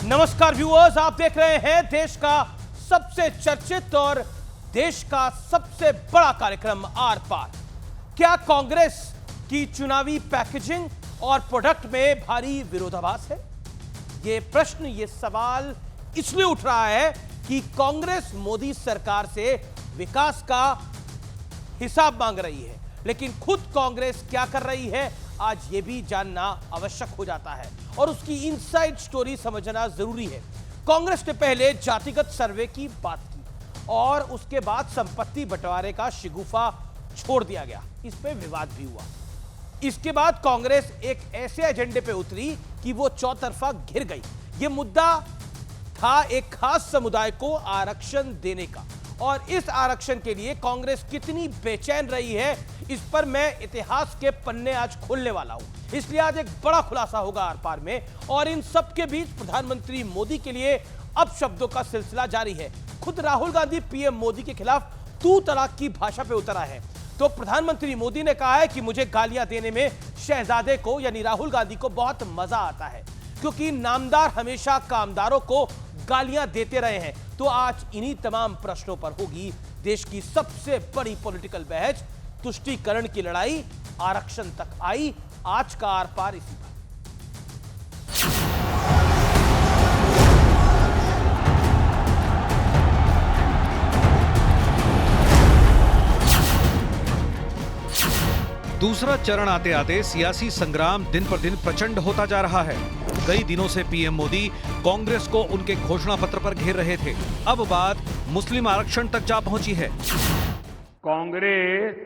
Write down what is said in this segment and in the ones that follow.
नमस्कार व्यूअर्स, आप देख रहे हैं देश का सबसे चर्चित और देश का सबसे बड़ा कार्यक्रम आर पार। क्या कांग्रेस की चुनावी पैकेजिंग और प्रोडक्ट में भारी विरोधाभास है? ये प्रश्न, ये सवाल इसलिए उठ रहा है कि कांग्रेस मोदी सरकार से विकास का हिसाब मांग रही है, लेकिन खुद कांग्रेस क्या कर रही है आज ये भी जानना आवश्यक हो जाता है और उसकी इनसाइड स्टोरी समझना जरूरी है। कांग्रेस ने पहले जातिगत सर्वे की बात की और उसके बाद संपत्ति बंटवारे का शिगुफा छोड़ दिया गया, इस पे विवाद भी हुआ। इसके बाद कांग्रेस एक ऐसे एजेंडे पे उतरी कि वो चौतरफा घिर गई। ये मुद्दा था एक खास समुदाय को आरक्षण देने का, और इस आरक्षण के लिए कांग्रेस कितनी बेचैन रही है, इस पर मैं इतिहास के पन्ने आज खोलने वाला हूं। इसलिए आज एक बड़ा खुलासा होगा आर पार में, और इन सब के बीच प्रधानमंत्री मोदी के लिए अब शब्दों का सिलसिला जारी है। खुद राहुल गांधी पीएम मोदी के खिलाफ तू तलाक की भाषा पे उतरा है। तो प्रधानमंत्री मोदी ने कहा है कि मुझे गालियां देने में शहजादे को यानी राहुल गांधी को बहुत मजा आता है, क्योंकि नामदार हमेशा कामदारों को गालियां देते रहे हैं। तो आज इन्हीं तमाम प्रश्नों पर होगी देश की सबसे बड़ी पॉलिटिकल बहस। तुष्टीकरण की लड़ाई आरक्षण तक आई। आज का आर पार इसी पर। दूसरा चरण आते आते सियासी संग्राम दिन पर दिन प्रचंड होता जा रहा है। कई दिनों से पीएम मोदी कांग्रेस को उनके घोषणा पत्र पर घेर रहे थे। अब बात मुस्लिम आरक्षण तक जा पहुंची है। कांग्रेस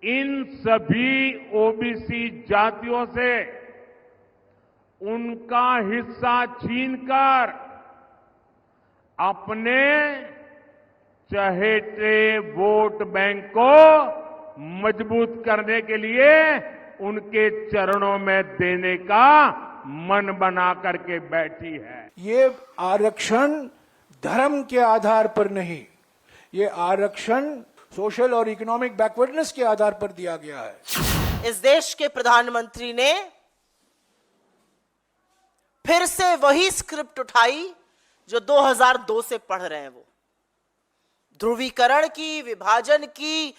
इन सभी ओबीसी जातियों से उनका हिस्सा छीनकर अपने चहेते वोट बैंक को मजबूत करने के लिए उनके चरणों में देने का मन बना करके बैठी है। ये आरक्षण धर्म के आधार पर नहीं, ये आरक्षण सोशल और इकोनॉमिक बैकवर्डनेस के आधार पर दिया गया है। इस देश के प्रधानमंत्री ने फिर से वही स्क्रिप्ट उठाई जो 2002 से पढ़ रहे हैं वो। ध्रुवीकरण की, विभाजन की,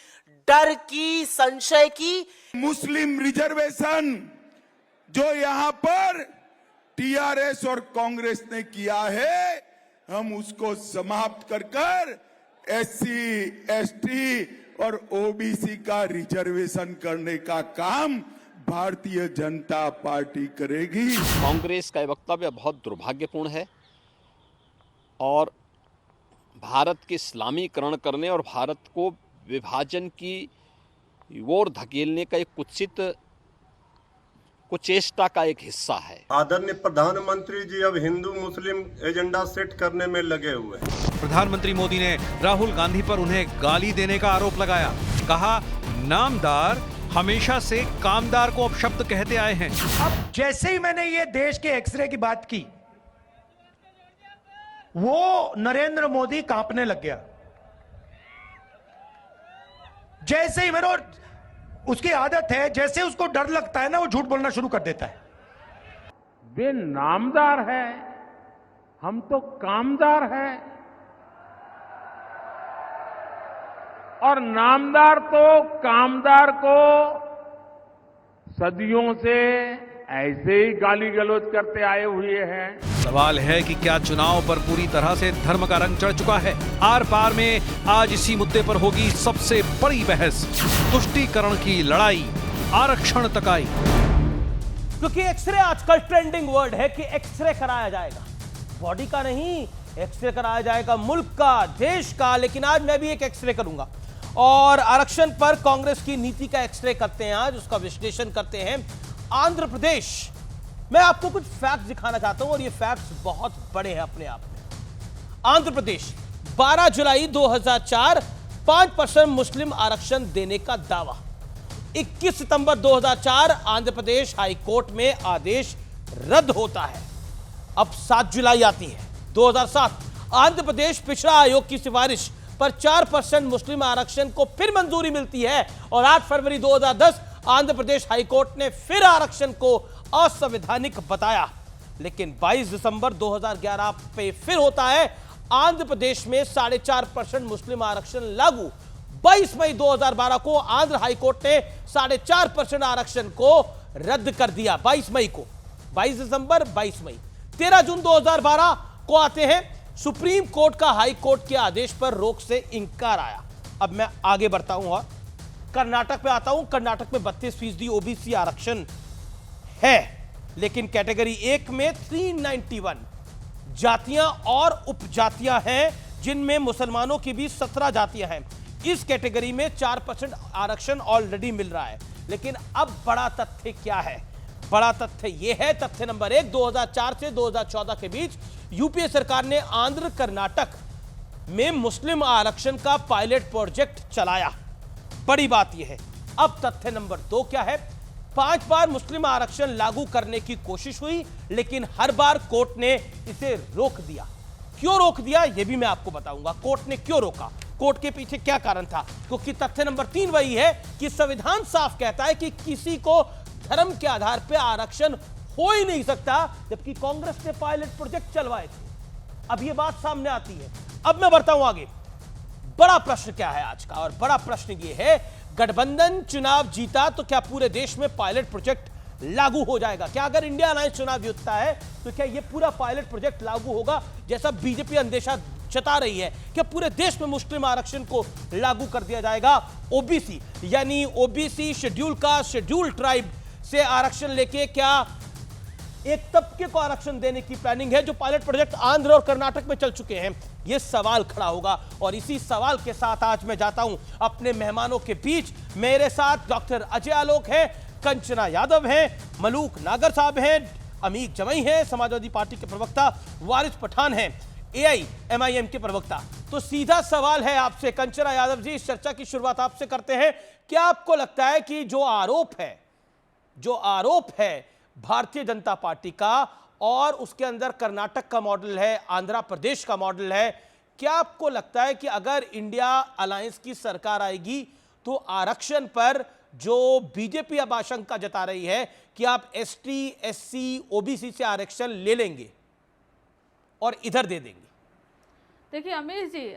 डर की, संशय की। मुस्लिम रिजर्वेशन जो यहां पर टीआरएस और कांग्रेस ने किया है, हम उसको समाप्त कर एससी, एसटी और ओबीसी का रिजर्वेशन करने का काम भारतीय जनता पार्टी करेगी। कांग्रेस का वक्तव्य बहुत दुर्भाग्यपूर्ण है और भारत के इस्लामीकरण करने और भारत को विभाजन की ओर धकेलने का एक कुचेष्टा का एक हिस्सा है। आदरणीय प्रधानमंत्री जी अब हिंदू मुस्लिम एजेंडा सेट करने में लगे हुए हैं। प्रधानमंत्री मोदी ने राहुल गांधी पर उन्हें गाली देने का आरोप लगाया। कहा, नामदार हमेशा से कामदार को अपशब्द कहते आए हैं। अब जैसे ही मैंने ये देश के एक्सरे की बात की, वो नरेंद्र मोदी कांपने लग गया। जैसे ही मेरे, उसकी आदत है, जैसे उसको डर लगता है ना, वो झूठ बोलना शुरू कर देता है। वे नामदार है, हम तो कामदार है, और नामदार तो कामदार को सदियों से ऐसे ही गाली गलौज करते आए हुए हैं। सवाल है कि क्या चुनाव पर पूरी तरह से धर्म का रंग चढ़ चुका है? आर पार में आज इसी मुद्दे पर होगी सबसे बड़ी बहस। तुष्टीकरण की लड़ाई आरक्षण तक आई। क्योंकि एक्सरे आजकल ट्रेंडिंग वर्ड है कि एक्सरे कराया जाएगा, बॉडी का नहीं, एक्सरे कराया जाएगा मुल्क का, देश का। लेकिन आज मैं भी एक एक्सरे करूंगा और आरक्षण पर कांग्रेस की नीति का एक्सरे करते हैं। आज उसका विश्लेषण करते हैं। आंध्र प्रदेश, मैं आपको कुछ फैक्ट्स दिखाना चाहता हूं और ये फैक्ट्स बहुत बड़े हैं अपने आप में। आंध्र प्रदेश 12 जुलाई 2004 5% मुस्लिम आरक्षण देने का दावा। 21 सितंबर 2004 आंध्र प्रदेश हाई कोर्ट में आदेश रद्द होता है। अब 7 जुलाई आती है 2007, आंध्र प्रदेश पिछड़ा आयोग की सिफारिश पर 4% मुस्लिम आरक्षण को फिर मंजूरी मिलती है और 8 फरवरी 2010 आंध्र प्रदेश हाईकोर्ट ने फिर आरक्षण को असंवैधानिक बताया। लेकिन 22 दिसंबर 2011 पे फिर होता है आंध्र प्रदेश में 4.5% मुस्लिम आरक्षण लागू। 22 मई 2012 को आंध्र हाईकोर्ट ने 4.5% आरक्षण को रद्द कर दिया। 22 मई को, 22 दिसंबर 22 मई। 13 जून 2012 को आते हैं, सुप्रीम कोर्ट का हाई कोर्ट के आदेश पर रोक से इंकार आया। अब मैं आगे बढ़ता हूं और कर्नाटक पे आता हूं। कर्नाटक में 32% ओबीसी आरक्षण है, लेकिन कैटेगरी 1 में 391 जातियां और उपजातियां हैं, जिनमें मुसलमानों की भी 17 जातियां हैं। इस कैटेगरी में 4% आरक्षण ऑलरेडी मिल रहा है। लेकिन अब बड़ा तथ्य क्या है? बड़ा तथ्य यह है, तथ्य नंबर 1, 2004 से 2014 के बीच यूपीए सरकार ने आंध्र कर्नाटक में मुस्लिम आरक्षण का पायलट प्रोजेक्ट चलाया। बड़ी बात यह है। अब तथ्य नंबर 2 क्या है? 5 बार मुस्लिम आरक्षण लागू करने की कोशिश हुई, लेकिन हर बार कोर्ट ने इसे रोक दिया। क्यों रोक दिया यह भी मैं आपको बताऊंगा। कोर्ट ने क्यों रोका, कोर्ट के पीछे क्या कारण था? क्योंकि तथ्य नंबर 3 वही है कि संविधान साफ कहता है कि किसी को धर्म के आधार पर आरक्षण हो ही नहीं सकता, जबकि कांग्रेस ने पायलट प्रोजेक्ट चलवाए थे। अब यह बात सामने आती है। अब मैं बढ़ता हूं आगे। बड़ा प्रश्न क्या है आज का? और बड़ा प्रश्न यह है, गठबंधन चुनाव जीता तो क्या पूरे देश में पायलट प्रोजेक्ट लागू हो जाएगा? क्या अगर इंडिया अलायंस चुनाव जीतता है तो क्या यह पूरा पायलट प्रोजेक्ट लागू होगा, जैसा बीजेपी अंदेशा जता रही है? क्या पूरे देश में मुस्लिम आरक्षण को लागू कर दिया जाएगा? ओबीसी यानी OBC schedule caste, schedule tribe से आरक्षण लेके क्या एक तबके को आरक्षण देने की प्लानिंग है, जो पायलट प्रोजेक्ट आंध्र और कर्नाटक में चल चुके हैं? यह सवाल खड़ा होगा। और इसी सवाल के साथ आज मैं जाता हूं अपने मेहमानों के बीच। मेरे साथ डॉक्टर अजय आलोक हैं, कंचना यादव हैं, मलूक नागर साहब हैं, अमीक जमई हैं, समाजवादी पार्टी के प्रवक्ता वारिस पठान हैं, एआईएमआईएम के प्रवक्ता। तो सीधा सवाल है आपसे, कंचना यादव जी, इस चर्चा की शुरुआत आपसे करते हैं। क्या आपको लगता है कि जो आरोप है भारतीय जनता पार्टी का, और उसके अंदर कर्नाटक का मॉडल है, आंध्र प्रदेश का मॉडल है, क्या आपको लगता है कि अगर इंडिया अलायंस की सरकार आएगी तो आरक्षण पर जो बीजेपी अब आशंका जता रही है कि आप एसटी, एससी, ओबीसी से आरक्षण ले लेंगे और इधर दे देंगे? देखिए अमीर जी,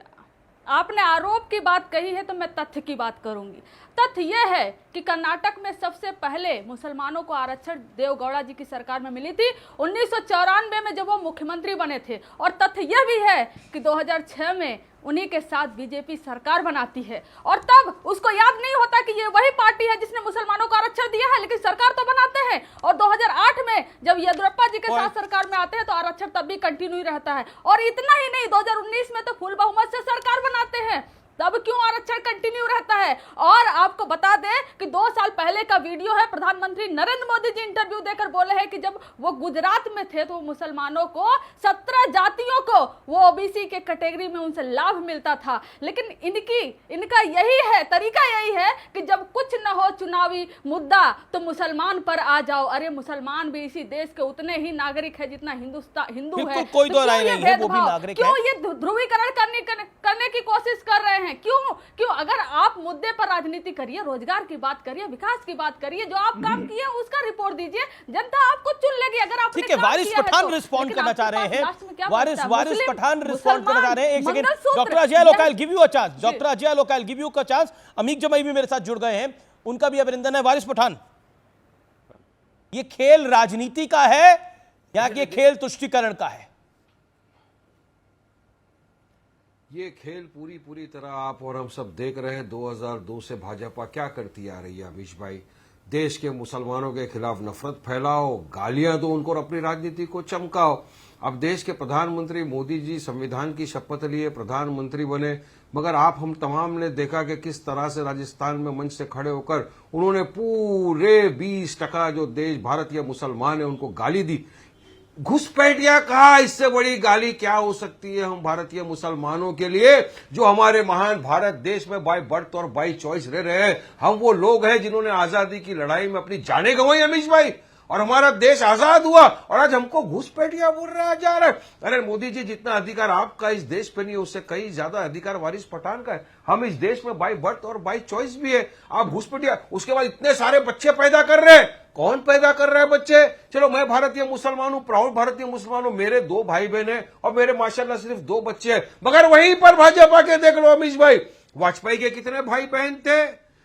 आपने आरोप की बात कही है तो मैं तथ्य की बात करूंगी। तथ्य यह है कि कर्नाटक में सबसे पहले मुसलमानों को आरक्षण देवगौड़ा जी की सरकार में मिली थी 1994 में, जब वो मुख्यमंत्री बने थे। और तथ्य यह भी है कि 2006 में उन्हीं के साथ बीजेपी सरकार बनाती है, और तब उसको याद नहीं होता कि ये वही पार्टी है जिसने मुसलमानों को आरक्षण दिया है, लेकिन सरकार तो बनाते हैं। और 2008 में जब येदियुरप्पा जी के साथ सरकार में आते हैं तो आरक्षण तब भी कंटिन्यू रहता है। और इतना ही नहीं, 2019 में तो फुल बहुमत से सरकार बनाते हैं, तब क्यों आरक्षण कंटिन्यू रहता है? और आपको बता दें कि 2 साल पहले का वीडियो है, प्रधानमंत्री नरेंद्र मोदी जी इंटरव्यू देकर बोले हैं कि जब वो गुजरात में थे तो मुसलमानों को 17 जातियों को वो ओबीसी के कैटेगरी में उनसे लाभ मिलता था। लेकिन इनका यही है, तरीका यही है कि जब कुछ न हो चुनावी मुद्दा तो मुसलमान पर आ जाओ। अरे मुसलमान भी इसी देश के उतने ही नागरिक है जितना हिंदू है। कोई दो राय नहीं है, वो भी नागरिक है। क्यों ये ध्रुवीकरण करने की कोशिश कर रहे हैं? क्यों? अगर आप मुद्दे पर राजनीति करिए, रोजगार की बात करिए, विकास की बात करिए, जो आप काम किए उसका रिपोर्ट दीजिए, जनता आपको चुन लेगी। अगर आप ठीक है, वारिस पठान रिस्पॉन्ड करना चाह रहे हैं, वारिस पठान रिस्पॉन्ड करना चाह रहे हैं। एक second, doctor Ajay Alok, I will give you a chance. Doctor Ajay Alok, I will give you a chance. Amique Jamei भी मेरे साथ जुड़ गए हैं, उनका भी अभिनंदन है। वारिस पठान, ये खेल राजनीति का है या ये खेल तुष्टीकरण का है? ये खेल पूरी तरह आप और हम सब देख रहे हैं। 2002 से भाजपा क्या करती आ रही है अमीश भाई? देश के मुसलमानों के खिलाफ नफरत फैलाओ, गालियां दो उनको और अपनी राजनीति को चमकाओ। अब देश के प्रधानमंत्री मोदी जी संविधान की शपथ लिए प्रधानमंत्री बने, मगर हम तमाम ने देखा कि किस तरह से राजस्थान में मंच से खड़े होकर उन्होंने पूरे 20% जो देश भारतीय मुसलमान है उनको गाली दी, घुसपैठिया कहा। इससे बड़ी गाली क्या हो सकती है हम भारतीय मुसलमानों के लिए, जो हमारे महान भारत देश में बाय बर्थ और बाय चॉइस रह रहे हैं। हम वो लोग हैं जिन्होंने आजादी की लड़ाई में अपनी जानें गंवाई अमीश भाई, और हमारा देश आजाद हुआ, और आज हमको घुसपैठिया बोल रहा जा रहा है। अरे मोदी जी, जितना अधिकार आपका इस देश पे नहीं है, उससे कई ज्यादा अधिकार वारिस पठान का है। हम इस देश में बाय बर्थ और बाय चॉइस भी है। आप घुसपैठिया, उसके बाद इतने सारे बच्चे पैदा कर रहे हैं। कौन पैदा कर रहा है बच्चे? चलो, मैं भारतीय मुसलमान हूं, प्राउड भारतीय मुसलमान हूं, मेरे 2 भाई बहन हैं और मेरे माशाल्लाह सिर्फ 2 बच्चे हैं। मगर वहीं पर भाजपा के देख लो अमीश भाई, वाजपेयी के कितने भाई बहन थे,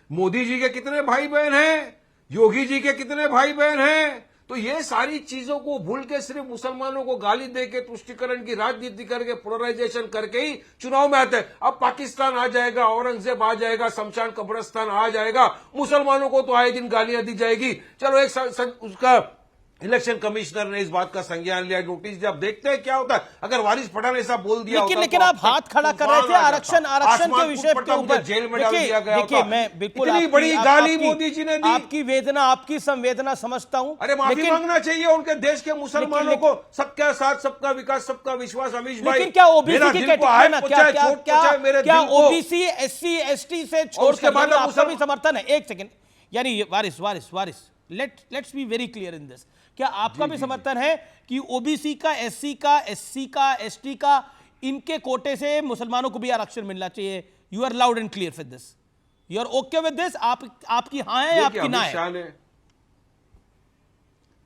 मोदी जी के कितने भाई बहन हैं, योगी जी के कितने भाई बहन हैं। तो ये सारी चीजों को भूल के सिर्फ मुसलमानों को गाली दे के तुष्टीकरण की राजनीति करके पोलराइजेशन करके ही चुनाव में आते हैं। अब पाकिस्तान आ जाएगा, औरंगजेब आ जाएगा, शमशान कब्रिस्तान आ जाएगा, मुसलमानों को तो आए दिन गालियां दी जाएगी। चलो, एक उसका इलेक्शन कमिश्नर ने इस बात का संज्ञान लिया, नोटिस दिया। अब देखते हैं क्या होता है। अगर वारिस पठान ऐसा बोल दिया लेकिन आप हाथ खड़ा कर रहे थे आरक्षण के विषय के ऊपर। जेल में डाल दिया गया। देखिए, मैं बिल्कुल इतनी बड़ी गाली मोदी जी ने दी। आपकी वेदना, आपकी संवेदना समझता हूं। अरे माफी मांगना चाहिए उनके देश के मुसलमानों को। सबका साथ, सबका विकास, सबका विश्वास। अमीश भाई, लेकिन क्या ओबीसी की क्या ओबीसी SC ST से छोड़ के बाद आपका भी समर्थन है? एक सेकंड, यानी Waris let's be very clear in this. क्या आपका भी समर्थन है कि ओबीसी का, SC का, SC का, ST का, इनके कोटे से मुसलमानों को भी आरक्षण मिलना चाहिए? You are loud and clear with this, you are okay with this? आपकी हाँ है, आपकी ना है?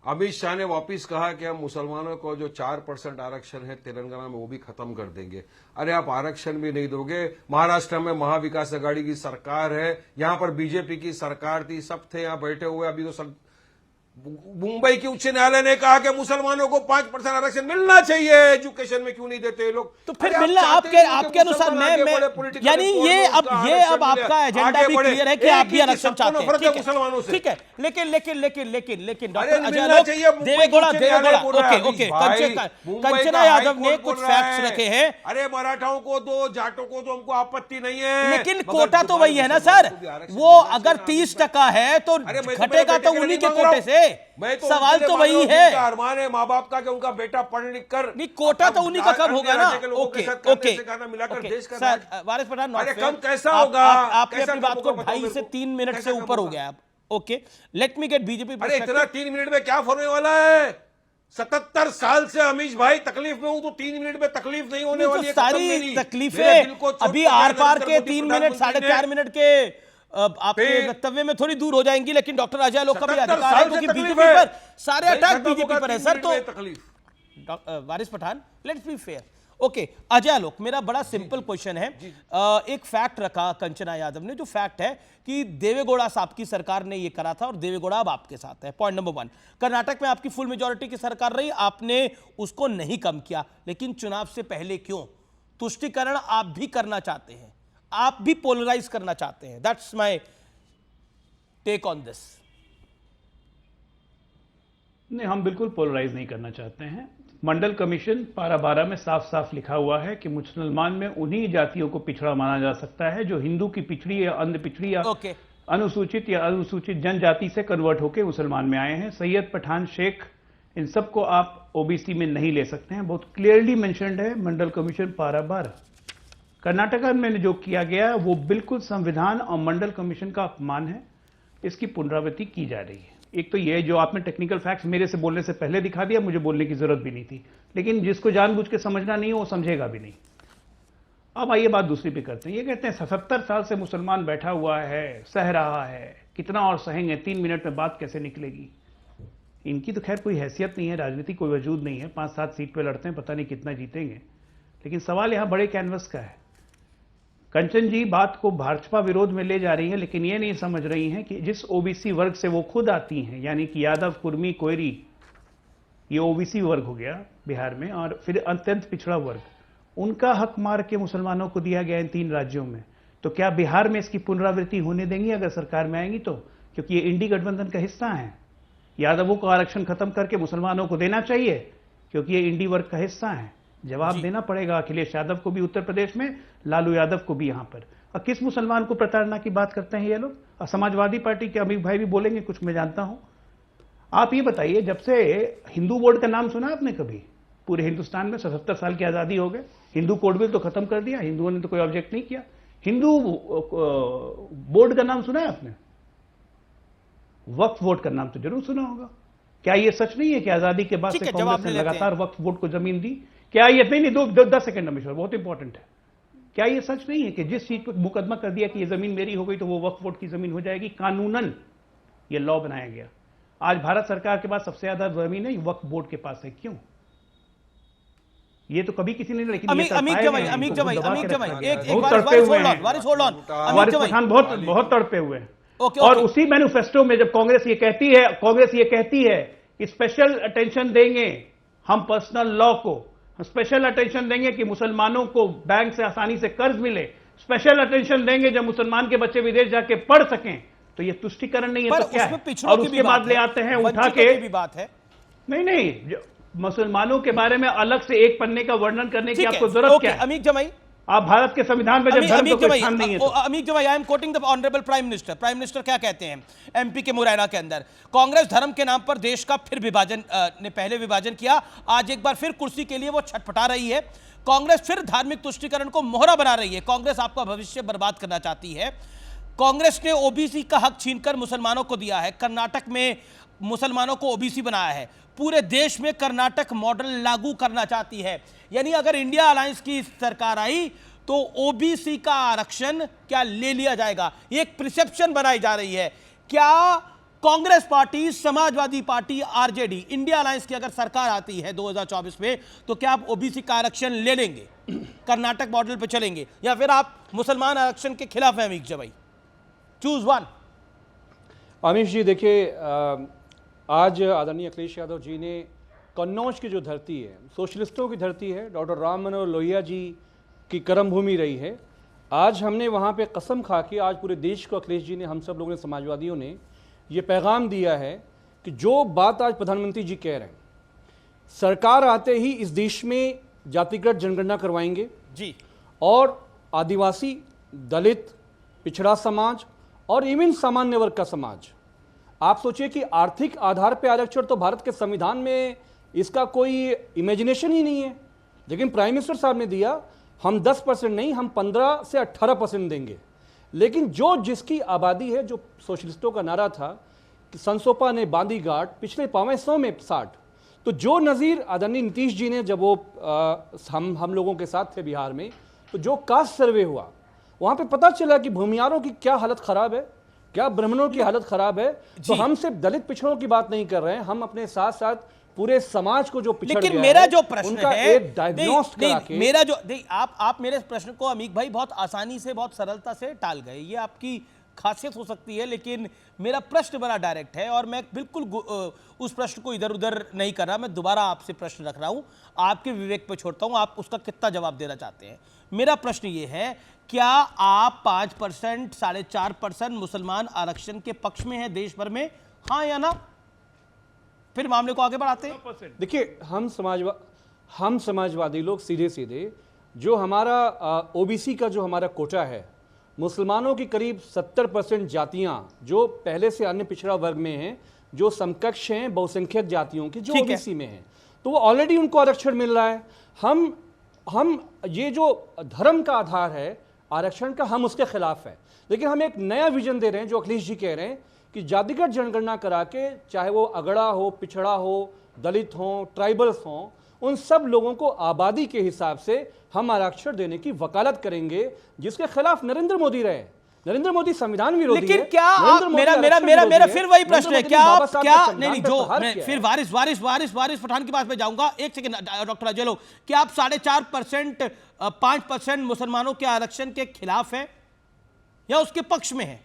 अमित शाह ने वापिस कहा कि हम मुसलमानों को जो 4% आरक्षण है तेलंगाना में, वो भी खत्म कर देंगे। अरे आप आरक्षण भी नहीं दोगे। महाराष्ट्र में महाविकास आघाड़ी की सरकार है, यहां पर बीजेपी की सरकार थी, सब थे यहां बैठे हुए। अभी तो मुंबई की उच्च न्यायालय ने कहा कि मुसलमानों को 5% आरक्षण मिलना चाहिए। एजुकेशन में क्यों नहीं देते ये लोग? तो फिर मिलना आपके अनुसार मैं यानी ये अब आपका एजेंडा भी क्लियर है कि आप भी आरक्षण चाहते हैं, मुसलमानों से। ठीक है, लेकिन डॉक्टर अजय लोक, देवेगौड़ा ओके, कंचना यादव ने कुछ फैक्ट्स रखे हैं। अरे मराठाओं को दो, जाटों को तो हमको आपत्ति नहीं है, लेकिन कोटा तो वही है ना सर। वो अगर 30% है तो घटेगा तो उन्हीं के कोटे से। सवाल तो वही है। अरमान है माँ बाप का कि उनका बेटा पढ़ लिख कर, नहीं कोटा तो उन्हीं का कब होगा ना? ओके सर, वारिस पठान, कम कैसा होगा? आपने अपनी बात को 2.5 से 3 मिनट से ऊपर हो गया। Okay, let me gate BJP. अरे इतना 3 मिनट में क्या होने वाला है? 77 साल से अमीश भाई तकलीफ में हूं, तो 3 मिनट में तकलीफ नहीं होने वाली है। सारी तकलीफें अभी आर पार के 3 मिनट 4.5 मिनट के आपके वक्तव्य में थोड़ी दूर हो जाएंगी। लेकिन डॉक्टर अजय लोक का भी अधिकार है, क्योंकि बीजेपी पर सारे अटैक बीजेपी पर है सर। तो Waris Pathan, let's be fair. Okay, Ajay Lok, मेरा बड़ा सिंपल क्वेश्चन है। एक फैक्ट रखा कंचना यादव ने, जो फैक्ट है कि देवेगौड़ा साहब की सरकार ने ये करा था और देवेगौड़ा अब आपके साथ है। पॉइंट नंबर 1, कर्नाटक में आपकी फुल मेजोरिटी की सरकार रही, आपने उसको नहीं कम किया। लेकिन चुनाव से पहले क्यों? तुष्टीकरण आप भी करना चाहते हैं, आप भी पोलराइज करना चाहते हैं। That's my take on this. नहीं, हम बिल्कुल पोलराइज नहीं करना चाहते हैं। मंडल कमीशन पारा 12 में साफ साफ लिखा हुआ है कि मुसलमान में उन्हीं जातियों को पिछड़ा माना जा सकता है जो हिंदू की पिछड़ी या अन्य पिछड़ी या अनुसूचित या अनुसूचित जनजाति से कन्वर्ट होकर मुसलमान में आए हैं। सैयद, पठान, शेख, इन सबको आप ओबीसी में नहीं ले सकते हैं। बहुत क्लियरली मेंशन्ड है मंडल कमीशन पारा 12। कर्नाटक में जो किया गया वो बिल्कुल संविधान और मंडल कमीशन का अपमान है। इसकी पुनरावृत्ति की जा रही है। एक तो ये जो आपने टेक्निकल फैक्ट्स मेरे से बोलने से पहले दिखा दिया, मुझे बोलने की जरूरत भी नहीं थी, लेकिन जिसको जानबूझ के समझना नहीं है वो समझेगा भी नहीं। अब आइए बात दूसरी पे करते हैं। ये कहते हैं 77 साल से मुसलमान बैठा हुआ है, सह रहा है, कितना और सहेंगे, 3 मिनट में बात कैसे निकलेगी? इनकी तो खैर कोई हैसियत नहीं है, राजनीति कोई वजूद नहीं है। 5-7 सीट पे लड़ते हैं, पता नहीं कितना जीतेंगे। लेकिन सवाल यहां बड़े कैनवस का है। कंचन जी बात को भाजपा विरोध में ले जा रही है, लेकिन ये नहीं समझ रही हैं कि जिस ओबीसी वर्ग से वो खुद आती हैं, यानी कि यादव, कुर्मी, कोयरी, ये ओबीसी वर्ग हो गया बिहार में, और फिर अत्यंत पिछड़ा वर्ग, उनका हक मार के मुसलमानों को दिया गया इन 3 राज्यों में। तो क्या बिहार में इसकी पुनरावृत्ति होने देंगी अगर सरकार में आएंगी तो? क्योंकि ये इंडी गठबंधन का हिस्सा है। यादवों को आरक्षण खत्म करके मुसलमानों को देना चाहिए क्योंकि ये इंडी वर्ग का हिस्सा है। जवाब देना पड़ेगा अखिलेश यादव को भी उत्तर प्रदेश में, लालू यादव को भी यहां पर। और किस मुसलमान को प्रताड़ना की बात करते हैं ये लोग? और समाजवादी पार्टी के अमीर भाई भी बोलेंगे कुछ, मैं जानता हूं। आप ये बताइए, जब से हिंदू बोर्ड का नाम सुना आपने कभी? पूरे हिंदुस्तान में 77 साल की आजादी हो गए, हिंदू कोड बिल तो खत्म कर दिया, हिंदुओं ने तो कोई ऑब्जेक्ट नहीं किया। हिंदू बोर्ड का नाम सुना है आपने? वक्फ बोर्ड का नाम तो जरूर सुना होगा। क्या ये सच नहीं है कि आजादी के बाद ठीक से है, जवाब कांग्रेस ले ने लेते हैं। लगातार वक्फ बोर्ड को जमीन दी? क्या ये नहीं नहीं 10 सेकंड अमीश्वर, बहुत इंपॉर्टेंट है। क्या ये सच नहीं है कि जिस चीज पर मुकदमा कर दिया कि ये जमीन मेरी हो गई तो वो वक्फ बोर्ड की जमीन हो जाएगी? कानूनन ये लॉ बनाया गया। आज भारत सरकार के पास सबसे ज्यादा जमीन है वक्फ बोर्ड के पास है। क्यों? ये तो कभी किसी ने, लेकिन अमीक जमाई वारिस पठान बहुत तड़पे हुए हैं। ओके, और ओके। उसी मैनिफेस्टो में जब कांग्रेस ये कहती है कि स्पेशल अटेंशन देंगे हम पर्सनल लॉ को, स्पेशल अटेंशन देंगे कि मुसलमानों को बैंक से आसानी से कर्ज मिले, स्पेशल अटेंशन देंगे जब मुसलमान के बच्चे विदेश जाके पढ़ सकें, तो ये तुष्टीकरण नहीं है पर तो क्या उसमें है? पिछड़ों और की उसके भी बाद बात ले है, आते हैं उठा वंचितों के, की भी बात है। नहीं मुसलमानों के बारे में अलग से एक पन्ने का वर्णन करने की ठीक है, आपको जरूरत ओके, क्या है? अमीक जमाई, आप भारत के संविधान में जब धर्म का कोई स्थान नहीं है तो। अमीक जमाई, I am quoting the honourable prime minister क्या कहते हैं एमपी के मुरैना के अंदर? कांग्रेस धर्म के नाम पर देश का फिर विभाजन ने पहले विभाजन किया, आज एक बार फिर कुर्सी के लिए वो छटपटा रही है। कांग्रेस फिर धार्मिक तुष्टीकरण को मोहरा बना रही है। कांग्रेस आपका भविष्य बर्बाद करना चाहती है। कांग्रेस ने ओबीसी का हक छीनकर मुसलमानों को दिया है। कर्नाटक में मुसलमानों को ओबीसी बनाया है। पूरे देश में कर्नाटक मॉडल लागू करना चाहती है। यानी अगर इंडिया अलायंस की सरकार आई तो ओबीसी का आरक्षण क्या ले लिया जाएगा? ये एक प्रिसेप्शन बनाई जा रही है। क्या Congress party, Samajwadi party, RJD, India alliance की अगर सरकार आती है 2024 में तो क्या आप ओबीसी का आरक्षण ले लेंगे, कर्नाटक मॉडल पे चलेंगे, या फिर आप मुसलमान आरक्षण के खिलाफ हैं? अमीक जमाई, चूज वन। अमीश जी देखिए, आज आदरणीय अखिलेश यादव जी ने कन्नौज की जो धरती है, सोशलिस्टों की धरती है, डॉक्टर राम मनोहर लोहिया जी की कर्म भूमि रही है। आज हमने वहाँ पे कसम खा के आज पूरे देश को, अखिलेश जी ने, हम सब लोगों ने, समाजवादियों ने ये पैगाम दिया है कि जो बात आज प्रधानमंत्री जी कह रहे हैं, सरकार आते ही इस देश में जातिगत जनगणना करवाएंगे जी, और आदिवासी, दलित, पिछड़ा समाज और इवन सामान्य वर्ग का समाज, आप सोचिए कि आर्थिक आधार पर आरक्षण तो भारत के संविधान में इसका कोई इमेजिनेशन ही नहीं है, लेकिन प्राइम मिनिस्टर साहब ने दिया। हम 10% नहीं, हम 15 से 18% देंगे। लेकिन जो जिसकी आबादी है, जो सोशलिस्टों का नारा था कि संसोपा ने बांधी गांठ, पिछले 500 में 60, तो जो नज़ीर आदरणीय नीतीश जी ने, जब वो हम लोगों के साथ थे बिहार में, तो जो कास्ट सर्वे हुआ वहाँ पे पता चला कि भूमियारों की क्या हालत ख़राब है, क्या ब्राह्मणों की हालत ख़राब है। तो हम सिर्फ दलित पिछड़ों की बात नहीं कर रहे हैं, हम अपने साथ साथ पूरे समाज को जो पिछड़ लेकिन गया मेरा है, जो प्रश्न उनका है, एक डायग्नोस्ट करा के, मेरा जो आप मेरे प्रश्न को अमीक भाई बहुत आसानी से, बहुत सरलता से टाल गए। ये आपकी खासियत हो सकती है, लेकिन मेरा प्रश्न बड़ा डायरेक्ट है और मैं बिल्कुल उस प्रश्न को इधर उधर नहीं कर रहा। मैं दोबारा आपसे प्रश्न रख रहा हूं, आपके विवेक पे छोड़ता हूं, आप उसका कितना जवाब देना चाहते हैं। मेरा प्रश्न ये है, क्या आप 5%, 4.5% मुसलमान आरक्षण के पक्ष में है देश भर में, हाँ या ना? फिर मामले को आगे बढ़ाते हैं। देखिए, हम समाजवादी लोग सीधे सीधे, जो हमारा ओबीसी का जो हमारा कोटा है, मुसलमानों की करीब 70% जातियां जो पहले से अन्य पिछड़ा वर्ग में हैं, जो समकक्ष हैं बहुसंख्यक जातियों की, जो ओबीसी में हैं, तो वो ऑलरेडी उनको आरक्षण मिल रहा है। हम ये जो धर्म का आधार है आरक्षण का, हम उसके खिलाफ हैं। लेकिन हम एक नया विजन दे रहे हैं, जो अखिलेश जी कह रहे हैं कि जातिगत जनगणना करा के, चाहे वो अगड़ा हो, पिछड़ा हो, दलित हो, ट्राइबल्स हो, उन सब लोगों को आबादी के हिसाब से हम आरक्षण देने की वकालत करेंगे, जिसके खिलाफ नरेंद्र मोदी रहे। नरेंद्र मोदी संविधान विरोधी है। लेकिन क्या मेरा फिर वही प्रश्न है, क्या नहीं जो मैं फिर वारिस पठान की बात पे जाऊंगा। एक सेकंड डॉक्टर अजय लोग, क्या आप 4.5%, 5% मुसलमानों के आरक्षण के खिलाफ हैं या उसके पक्ष में हैं?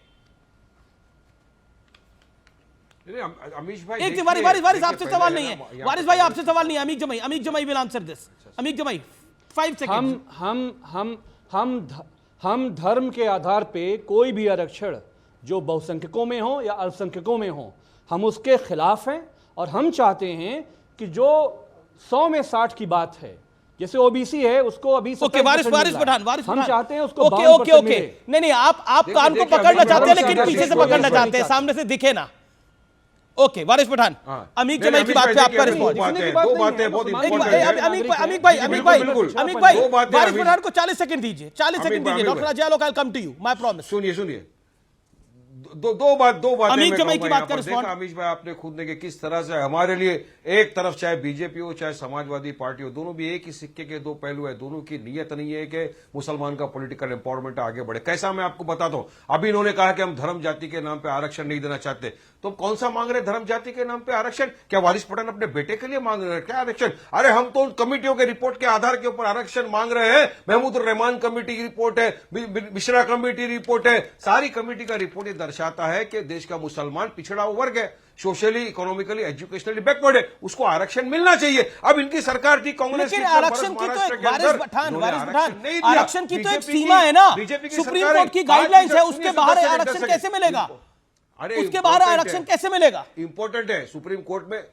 अमीश भाई, एक वारिस आपसे सवाल नहीं है, वारिस भाई आपसे सवाल नहीं है। अमीक जमाई विल आंसर दिस। अमीक जमाई 5 सेकंड। हम धर्म के आधार पे कोई भी आरक्षण जो बहुसंख्यकों में हो या अल्पसंख्यकों में हो, हम उसके खिलाफ हैं। और हम चाहते हैं कि जो 100 में 60 की बात है, जैसे ओबीसी है, उसको अभी वारिस पठान हम चाहते हैं उसको ओके नहीं, आप कान को पकड़ना चाहते हैं लेकिन पीछे से पकड़ना चाहते हैं, सामने से दिखे ना। ओके वारिस पठान, अमीक जमाई की बात पे आपका रिस्पॉन्स। अमीक भाई वारिस पठान को 40 सेकंड दीजिए, 40 सेकंड दीजिए। डॉक्टर अजय लोग, I will come to you, my promise. सुनिए, दो बातें अमीश मैं जमाई की कहूंगा बात का यहाँ पर। देखा अमीश भाई आपने खुद ने कि किस तरह से हमारे लिए एक तरफ चाहे बीजेपी हो चाहे समाजवादी पार्टी हो, दोनों भी एक ही सिक्के के दो पहलू है। दोनों की नीयत नहीं है कि मुसलमान का पॉलिटिकल एम्पावरमेंट आगे बढ़े। कैसा मैं आपको बताता हूं, अभी इन्होंने कहा कि हम धर्म जाति के नाम पे आरक्षण नहीं देना चाहते, तो कौन सा मांग रहे धर्म जाति के नाम पे आरक्षण? क्या वारिस पठान अपने बेटे के लिए मांग रहे हैं क्या आरक्षण? अरे हम तो उन कमेटियों के रिपोर्ट के आधार के ऊपर आरक्षण मांग रहे हैं। महमूद रहमान कमेटी की रिपोर्ट है, मिश्रा कमेटी रिपोर्ट है, सारी कमेटी का रिपोर्ट ये दर्शाता है कि देश का मुसलमान पिछड़ा वर्ग है, सोशली, इकोनॉमिकली, एजुकेशनली बैकवर्ड है, उसको आरक्षण मिलना चाहिए। अब इनकी सरकार थी कांग्रेस की, आरक्षण की तो एक वारिस पठान आरक्षण की तो एक सीमा है ना, सुप्रीम कोर्ट की गाइडलाइंस है, उसके बाहर आरक्षण कैसे मिलेगा? अरे उसके बाहर आरक्षण कैसे मिलेगा? इंपॉर्टेंट है सुप्रीम कोर्ट में।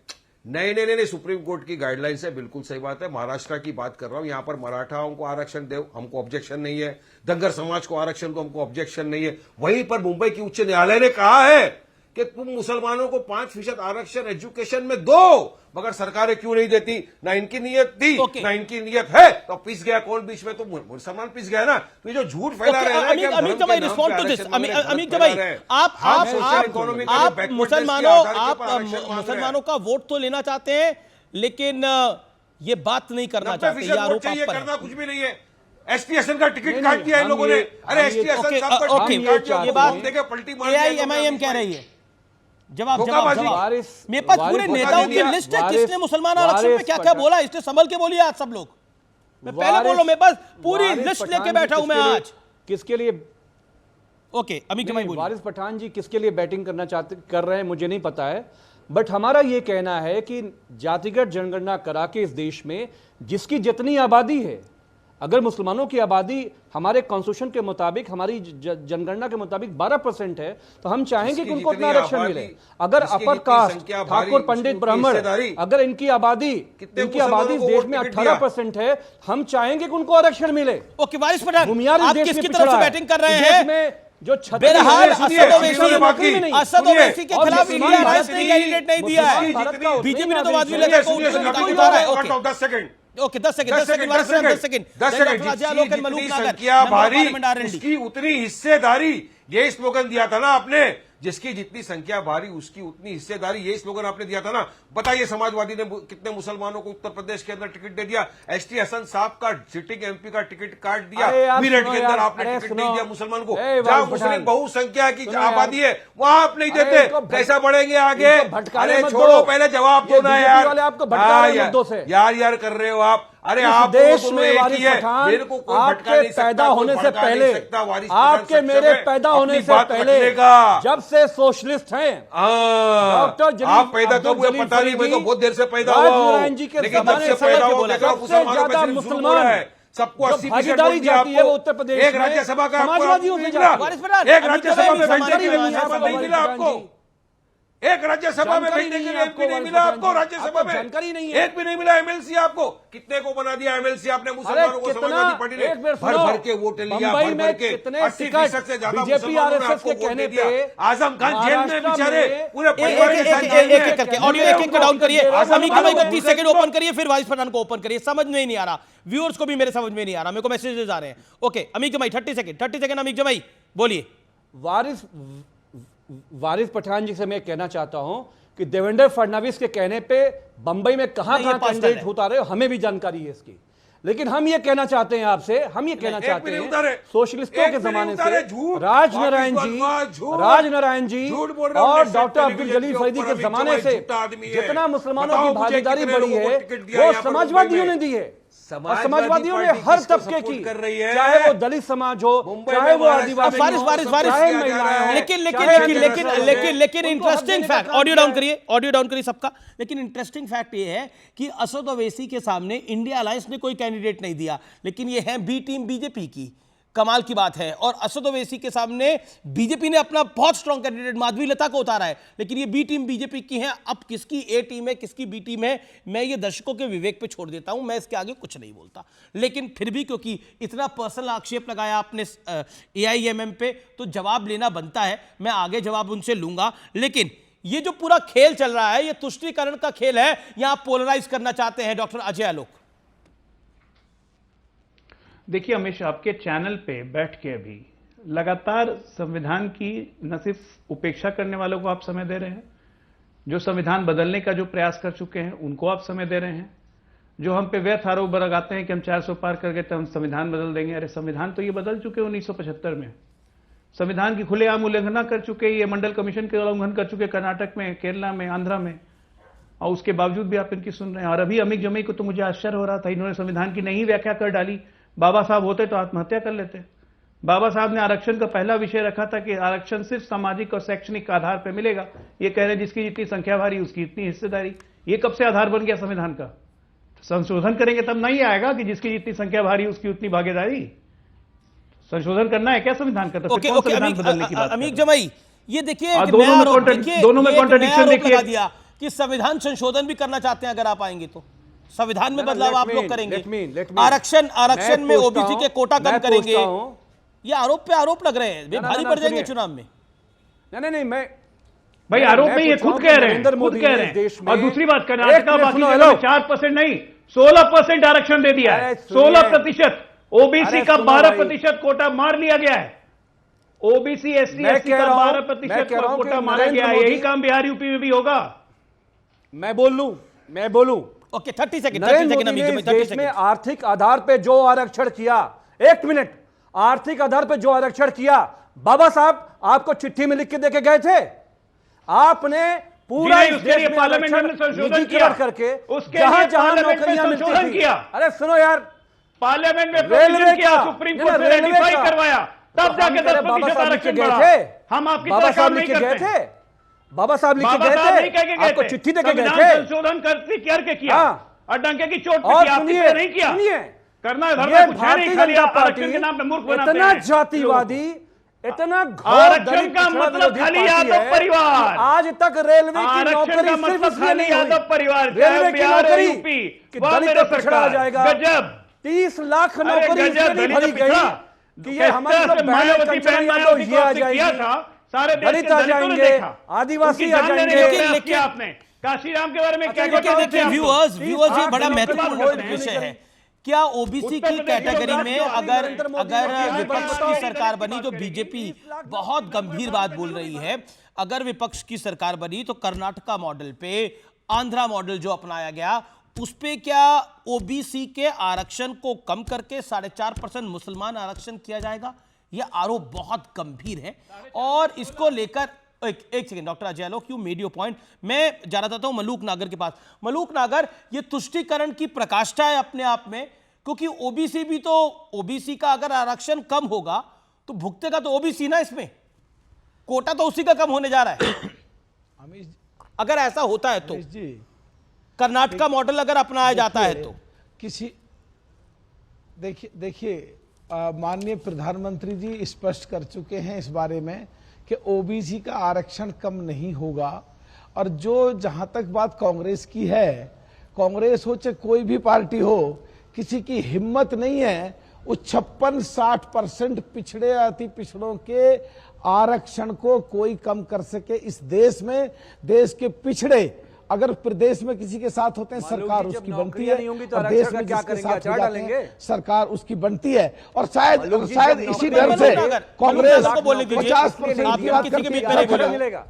नहीं, सुप्रीम कोर्ट की गाइडलाइंस है, बिल्कुल सही बात है। महाराष्ट्र की बात कर रहा हूं, यहां पर मराठाओं को आरक्षण दो, हमको ऑब्जेक्शन नहीं है। धनगर समाज को आरक्षण दो, हमको ऑब्जेक्शन नहीं है। वहीं पर मुंबई की उच्च न्यायालय ने कहा है कि तुम मुसलमानों को 5% आरक्षण एजुकेशन में दो, मगर सरकारें क्यों नहीं देती? ना इनकी नीयत थी ना इनकी नीयत है, तो पिस गया कौन बीच में? तो मुसलमान पिस गया ना। तो ये जो झूठ फैला रहे हैं, अमित जमाई रिस्पॉन्ड टू दिस। अमित जमाई, आप मुसलमानों का वोट तो लेना चाहते हैं, लेकिन ये बात नहीं करना चाहते, ये आरोप आप पर करना कुछ भी नहीं है। एसटी हसन का टिकट काट दिया इन लोगों ने। अरे एसटी हसन साहब का टिकट काट दिया, ये बात देखे पलटी मार एआईएमआईएम कह रही है। जवाब मेरे पास पूरे नेताओं की लिस्ट है, किसने मुसलमान आरक्षण पे क्या क्या बोला, इसने संभल के बोलिए आज सब लोग। मैं पहले बोलो, मैं बस पूरी लिस्ट लेके बैठा हूं मैं आज। किसके लिए? ओके, अमित जमाई बोलिए। वारिस पठान जी किसके लिए बैटिंग कर रहे हैं मुझे नहीं पता है, बट हमारा यह कहना है कि जातिगत जनगणना करा के इस देश में जिसकी जितनी आबादी है, अगर मुसलमानों की आबादी हमारे कॉन्स्टिट्यूशन के मुताबिक, हमारी जनगणना के मुताबिक 12% है, तो हम चाहेंगे कि उनको अपना आरक्षण मिले। अगर अपर कास्ट, ठाकुर, पंडित, ब्राह्मण, अगर इनकी आबादी इस देश में 18% है, हम चाहेंगे कि उनको आरक्षण मिले। ओके, वारिस पठान, भूमियार आप किसकी तरफ से बैटिंग कर रहे हैं? जो बहरहाल असद ओवैसी के खिलाफ इंडिया अलायंस ने कैंडिडेट नहीं दिया है, बीजेपी ने तो वाजवी लेकर को उतारा है। ओके, 10 सेकंड संख्या भारी, उसकी उतनी हिस्सेदारी, ये स्लोगन दिया था ना आपने, जिसकी जितनी संख्या भारी उसकी उतनी हिस्सेदारी, ये स्लोगन आपने दिया था ना। बताइए समाजवादी ने कितने मुसलमानों को उत्तर प्रदेश के अंदर टिकट दे दिया? एसटी हसन साहब का सिटिंग एमपी का टिकट काट दिया, मेरठ के अंदर आपने टिकट नहीं दिया मुसलमान को। जहां मुस्लिम बहुसंख्या की आबादी है वहां आप नहीं देते, कैसा बढ़ेंगे आगे? अरे छोड़ो, पहले जवाब दो ना यार, यार कर रहे हो आप। अरे आप देश में वारिस पठान, मेरे को आपके पैदा होने से पहले, आपके मेरे पैदा होने से पहले, जब से सोशलिस्ट हैं, डॉक्टर आप पैदा कब हुए पता नहीं, मैं तो बहुत देर से पैदा हुआ हूं, लेकिन जब से पैदा हो सबसे ज्यादा मुसलमान सबको 80% भागीदारी जाती है वो उत्तर प्रदेश एक राज्यसभा का समाजवादियों से एक राज्यसभा में नहीं मिला आपको, एक राज्यसभा में बैठने के लिए भी नहीं मिला आपको, राज्यसभा में जानकारी नहीं है, एक भी नहीं मिला एमएलसी आपको। कितने को बना दिया एमएलसी आपने मुसलमानों को? समाजवादी पार्टी ने भर भर के वोट लिया, भर भर के 80% से ज्यादा बीजेपी आरएसएस के कहने पे आजम खान जेल में बेचारे पूरे एक करके ऑडियो एक डाउन करिए, अमित जमाई को 30 सेकंड ओपन करिए, फिर वारिस पठान को ओपन करिए। समझ में नहीं आ रहा, व्यूअर्स को भी मेरे समझ में नहीं आ रहा, मेरे को मैसेजेस आ रहे हैं। ओके अमित जमाई 30 सेकंड अमित जमाई बोलिए। वारिस पठान जी से मैं कहना चाहता हूं कि देवेंद्र फडणवीस के कहने पे बंबई में कहां कैंडिडेट उतारे रहे हो, हमें भी जानकारी है इसकी, लेकिन हम ये कहना चाहते हैं आपसे, हम ये कहना चाहते हैं सोशलिस्टों के जमाने से राजनारायण जी और डॉक्टर अब्दुल जलील फरीदी के जमाने से जितना मुसलमानों की भागीदारी बढ़ी है वो समाजवादियों ने दी है, और समाजवादियों ने हर तबके की, चाहे वो दलित समाज हो, चाहे वो आदिवासी, लेकिन इंटरेस्टिंग फैक्ट, ऑडियो डाउन करिए सबका। लेकिन इंटरेस्टिंग फैक्ट ये है कि असद ओवैसी के सामने इंडिया अलायंस ने कोई कैंडिडेट नहीं दिया, लेकिन ये है बी टीम बीजेपी की, कमाल की बात है। और असद ओवैसी के सामने बीजेपी ने अपना बहुत स्ट्रॉन्ग कैंडिडेट माधवी लता को उतारा है, लेकिन ये बी टीम बीजेपी की है। अब किसकी ए टीम है किसकी बी टीम है, मैं ये दर्शकों के विवेक पे छोड़ देता हूं, मैं इसके आगे कुछ नहीं बोलता। लेकिन फिर भी क्योंकि इतना पर्सनल आक्षेप लगाया आपने एआईएमएम पे, तो जवाब लेना बनता है, मैं आगे जवाब उनसे लूंगा। लेकिन ये जो पूरा खेल चल रहा है, ये तुष्टीकरण का खेल है या आप पोलराइज करना चाहते हैं? डॉक्टर अजय आलोक। देखिए हमेशा आपके चैनल पे बैठ के अभी लगातार संविधान की न सिर्फ उपेक्षा करने वालों को आप समय दे रहे हैं, जो संविधान बदलने का जो प्रयास कर चुके हैं उनको आप समय दे रहे हैं, जो हम पे व्यर्थ आरोप लगाते हैं कि हम 400 पार कर गए तो हम संविधान बदल देंगे। अरे संविधान तो ये बदल चुके 1975 में, संविधान की खुलेआम उल्लंघना कर चुके, ये मंडल कमीशन के उल्लंघन कर चुके कर्नाटक में, केरला में, आंध्रा में, और उसके बावजूद भी आप इनकी सुन रहे हैं। और अभी अमित जमई को तो मुझे आश्चर्य हो रहा था, इन्होंने संविधान की नई व्याख्या कर डाली। बाबा साहब होते तो आत्महत्या कर लेते। बाबा साहब ने आरक्षण का पहला विषय रखा था कि आरक्षण सिर्फ सामाजिक और शैक्षणिक आधार पर मिलेगा। ये कह रहे हैं जिसकी जितनी संख्या भारी उसकी इतनी हिस्सेदारी। ये कब से आधार बन गया संविधान का? संशोधन करेंगे तब नहीं आएगा कि जिसकी जितनी संख्या भारी उसकी उतनी भागीदारी। संशोधन करना है क्या संविधान का? तो फिर कौन संविधान बदलने की बात? अमीक जमई, ये देखिए दोनों में कॉन्ट्रडिक्शन देखिए दिया कि संविधान संशोधन भी करना चाहते हैं। अगर आप आएंगे तो संविधान में बदलाव आप लोग करेंगे, आरक्षण में ओबीसी के कोटा कम करेंगे। ये आरोप पे आरोप लग रहे हैं, भारी पड़ जाएंगे चुनाव में। नहीं, मैं भाई आरोप नहीं, ये खुद कह रहे हैं, खुद कह रहे हैं। और दूसरी बात, कर्नाटका बाकी 4% नहीं 16% आरक्षण दे दिया है। 16%। ओबीसी का 12% कोटा मार लिया गया है। ओबीसी एससी एसटी का 12% कोटा मारा गया है। यही काम बिहार यूपी में भी होगा। मैं बोलूं ओके 30 सेकंड। देश में आर्थिक आधार पे जो आरक्षण किया, 1 मिनट, आर्थिक आधार पे जो आरक्षण किया, बाबा साहब आपको चिट्ठी में लिख के देके गए थे। आपने पूरा इस देश में पार्लियामेंट में संशोधन किया करके जहां जहां नौकरियां मिलती थी। अरे सुनो यार, पार्लियामेंट में रेलवे किया, सुप्रीम कोर्ट ने रेटिफाई करवाया, तब जाके 10% आरक्षण बढ़ा। हम आपकी बाबा साहब लिख के गए थे, बाबा साहब लिख के गए थे, आपको चिट्ठी देके गए थे। संशोधन करके किया और डंके की चोट पे किया, आपने नहीं किया। करना है भारतीय जनता पार्टी इतना जातिवादी, इतना आरक्षण का मतलब खाली यादव परिवार। आज तक रेलवे की नौकरी सिर्फ इसलिए नहीं हुई, यादव परिवार, रेलवे की नौकरी कि दलित को पिछड़ा जाएगा। गजब 30 लाख नौकरी इसलिए नहीं भरी गई कि ये हमारे लोग ये आ जाएगी, सारे दलित आ जाएंगे, आदिवासी आ जाएंगे। आपने काशीराम के बारे में क्या देखिए व्यूअर्स, ये बड़ा महत्वपूर्ण विषय है। क्या ओबीसी की कैटेगरी में अगर विपक्ष की सरकार बनी, जो बीजेपी बहुत गंभीर बात बोल रही है, अगर विपक्ष की सरकार बनी तो कर्नाटका मॉडल पे, आंध्रा मॉडल जो अपनाया गया उस पे क्या ओबीसी के आरक्षण को कम करके 4.5% मुसलमान आरक्षण किया जाएगा? यह आरोप बहुत गंभीर है और इसको लेकर एक second doctor Ajay Alok, you made your point. मैं जाना चाहता हूं मलूक नागर के पास। मलूक नागर, ये तुष्टीकरण की प्रकाष्ठा है अपने आप में, क्योंकि ओबीसी भी तो, ओबीसी का अगर आरक्षण कम होगा तो भुगतेगा तो ओबीसी ना, इसमें कोटा तो उसी का कम होने जा रहा है। अगर ऐसा होता है तो कर्नाटका मॉडल अगर अपनाया जाता है तो किसी देखिए माननीय प्रधानमंत्री जी स्पष्ट कर चुके हैं इस बारे में कि ओबीसी का आरक्षण कम नहीं होगा। और जो जहां तक बात कांग्रेस की है, कांग्रेस हो चाहे कोई भी पार्टी हो, किसी की हिम्मत नहीं है उस 56-60% पिछड़े अति पिछड़ों के आरक्षण को कोई कम कर सके इस देश में। देश के पिछड़े अगर प्रदेश में किसी के साथ होते हैं, सरकार उसकी बनती है, और देश में क्या करेंगे, सरकार उसकी बनती है। और शायद इसी डर से कांग्रेस 50% की बात करती है।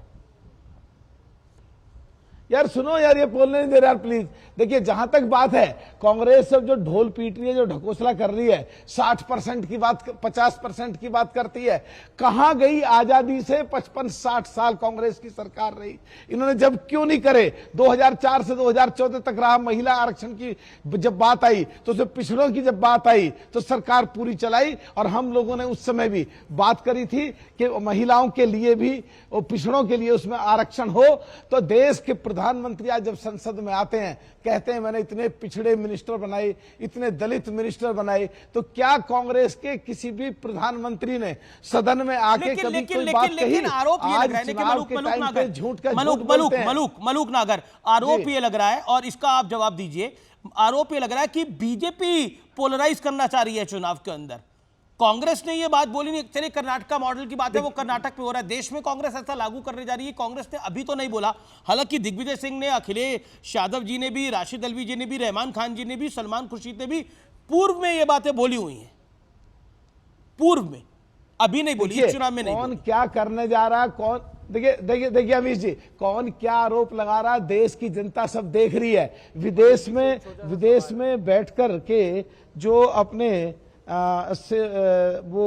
यार सुनो यार, ये बोलने नहीं दे रहा यार प्लीज। देखिए जहां तक बात है, कांग्रेस सब जो ढोल पीट रही है, जो ढकोसला कर रही है, 60% की बात, 50% की बात करती है। कहां गई आजादी से 55-60 साल कांग्रेस की सरकार रही? इन्होंने जब क्यों नहीं करे? 2004 से 2014 तक रहा। महिला आरक्षण की जब बात आई तो उसमें पिछड़ों की जब बात आई तो सरकार पूरी चलाई। और हम लोगों ने उस समय भी बात करी थी कि महिलाओं के लिए भी और पिछड़ों के लिए उसमें आरक्षण हो। तो देश के प्रधानमंत्री आज जब संसद में आते हैं, कहते हैं मैंने इतने पिछड़े मिनिस्टर बनाए, इतने दलित मिनिस्टर बनाए, तो क्या कांग्रेस के किसी भी प्रधानमंत्री ने सदन में आके कभी कोई बात कही? आरोप ये लग रहा है कि मलूक नागर, आरोप ये लग रहा है, और इसका आप जवाब दीजिए। आरोप ये लग रहा है कि बीजेपी पोलराइज करना चाह रही है चुनाव के अंदर। कांग्रेस ने ये बात बोली नहीं। चलिए कर्नाटका मॉडल की बात है, वो कर्नाटक में हो रहा है, देश में कांग्रेस ऐसा लागू करने जा रही है। कांग्रेस ने अभी तो नहीं बोला, हालांकि दिग्विजय सिंह ने, अखिलेश यादव जी ने भी, राशिद अलवी जी ने भी, रहमान खान जी ने भी, सलमान खुर्शीद ने भी पूर्व में ये बातें बोली हुई हैं, पूर्व में। अभी नहीं बोली, इस चुनाव में नहीं कौन क्या करने जा रहा है, कौन, देखिए देखिए देखिए अमीश जी, कौन क्या आरोप लगा रहा है, देश की जनता सब देख रही है। विदेश में बैठ कर के जो अपने वो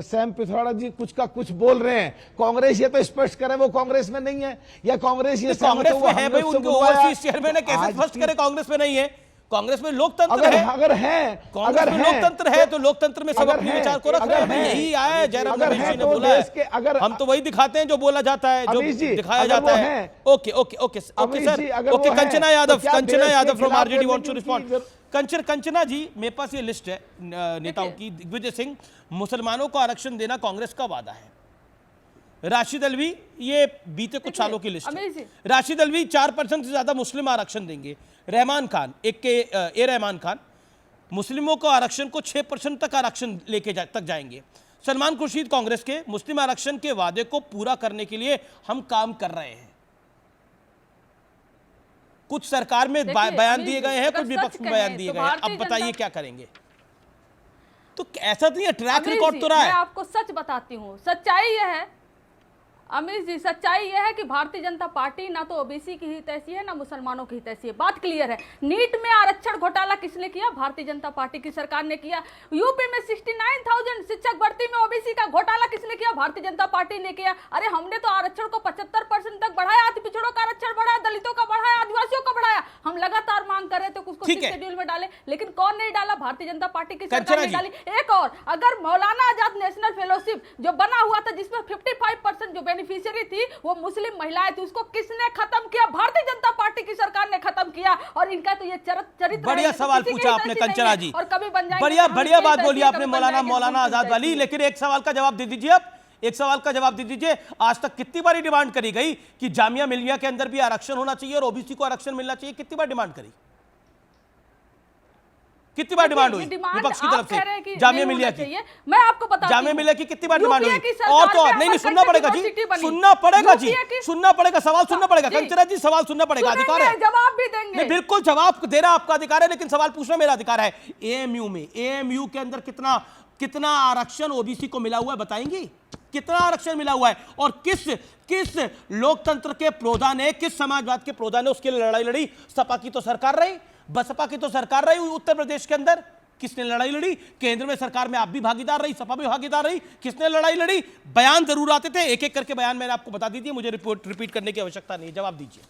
सैम पिथौड़ा जी कुछ का कुछ बोल रहे हैं, कांग्रेस ये तो स्पष्ट करे वो कांग्रेस में नहीं है, या कांग्रेस ये कांग्रेस में है भाई, उनके ओवरसीज चेयरमैन है, कैसे स्पष्ट करे कांग्रेस में नहीं है? कांग्रेस में लोकतंत्र है, अगर लोकतंत्र है तो लोकतंत्र में सब अपने विचार को रख रहे हैं। यही आया है, जयराम रमेश जी ने बोला है, हम तो वही दिखाते हैं जो बोला जाता है, जो दिखाया जाता है। Okay okay okay okay sir, okay Kanchana Yadav from RJD wants to respond. Kanchana ji, मेरे पास ये लिस्ट है नेताओं की। दिग्विजय सिंह, मुसलमानों को आरक्षण देना कांग्रेस का वादा है। राशिद अलवी, ये बीते कुछ सालों की लिस्ट है। राशिद अलवी 4% से ज्यादा मुस्लिम आरक्षण देंगे। रहमान खान, रहमान खान, मुस्लिमों को आरक्षण को 6% तक आरक्षण लेके तक जाएंगे। सलमान खुर्शीद कांग्रेस के, मुस्लिम आरक्षण के वादे को पूरा करने के लिए हम काम कर रहे हैं। कुछ सरकार में बयान दिए गए हैं, कुछ विपक्ष में बयान दिए गए हैं। अब बताइए क्या करेंगे? तो ऐसा तो नहीं है, ट्रैक रिकॉर्ड तो रहा है। मैं आपको सच बताती हूँ, सच्चाई यह है अमित जी, सच्चाई यह है कि भारतीय जनता पार्टी ना तो ओबीसी की हितैषी है ना मुसलमानों की हितैषी है। बात क्लियर है। नीट में आरक्षण घोटाला किसने किया? भारतीय जनता पार्टी की सरकार ने किया। यूपी में 69,000 शिक्षक भर्ती में ओबीसी का घोटाला किसने किया? भारतीय जनता पार्टी ने किया। अरे हमने तो आरक्षण को 75% तक बढ़ाया, अति पिछड़ों का आरक्षण बढ़ाया, दलितों का बढ़ाया, आदिवासियों का बढ़ाया। हम लगातार मांग कर रहे थे उसको शेड्यूल में डाले, लेकिन कौन नहीं डाला? भारतीय जनता पार्टी की सरकार ने डाली। एक और, अगर मौलाना आजाद नेशनल फेलोशिप जो बना हुआ था, जिसमें 55% जो बेनिफिशियरी थी वो मुस्लिम महिलाएं थी, उसको किसने खत्म किया? भारतीय जनता पार्टी की सरकार ने खत्म किया। और इनका तो ये चरित्र। बढ़िया सवाल पूछा आपने कंचना जी, और कभी बन जाएंगे। बढ़िया बात बोली आपने मौलाना आजाद वाली। लेकिन एक सवाल का जवाब दे दीजिए, आप एक सवाल का जवाब दे दीजिए। आज तक कितनी बार डिमांड करी गई कि जामिया मिलिया के अंदर भी आरक्षण होना चाहिए और ओबीसी को आरक्षण मिलना चाहिए? कितनी बार डिमांड करी? कितनी बार डिमांड हुई विपक्ष की तरफ से जामिया मिलिया की? मैं आपको बता, जामिया मिलिया की कितनी बार डिमांड हुई? और तो और नहीं, सुनना पड़ेगा जी, सुनना पड़ेगा, सवाल सुनना पड़ेगा। कंचना जी, सवाल सुनना पड़ेगा, अधिकार है, जवाब भी देंगे। नहीं, बिल्कुल जवाब देना आपका अधिकार है, लेकिन सवाल पूछना मेरा अधिकार है। एएमयू के अंदर कितना आरक्षण ओबीसी को मिला हुआ है, बताएंगी? कितना आरक्षण मिला हुआ है? और किस लोकतंत्र के प्रोधा ने, किस समाजवाद के प्रोधा ने उसके लिए लड़ाई लड़ी? सपा की तो सरकार रही, बसपा की तो सरकार रही उत्तर प्रदेश के अंदर। किसने लड़ाई लड़ी? केंद्र में सरकार में आप भी भागीदार रही, सपा भी भागीदार रही। किसने लड़ाई लड़ी? बयान जरूर आते थे, एक एक करके बयान मैंने आपको बता दी थी, मुझे रिपीट करने की आवश्यकता नहीं। जवाब दीजिए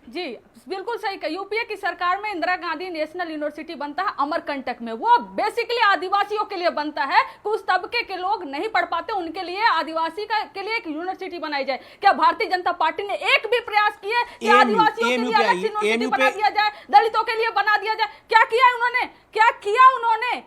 जी। बिल्कुल सही कहा। यूपीए की सरकार में इंदिरा गांधी नेशनल यूनिवर्सिटी बनता है अमरकंटक में। वो बेसिकली आदिवासियों के लिए बनता है। कुछ तबके के लोग नहीं पढ़ पाते, उनके लिए आदिवासी के लिए एक यूनिवर्सिटी बनाई जाए। क्या भारतीय जनता पार्टी ने एक भी प्रयास किया कि आदिवासियों के लिए अलग यूनिवर्सिटी बना दिया जाए, दलितों के लिए बना दिया जाए? क्या किया उन्होंने? क्या किया उन्होंने?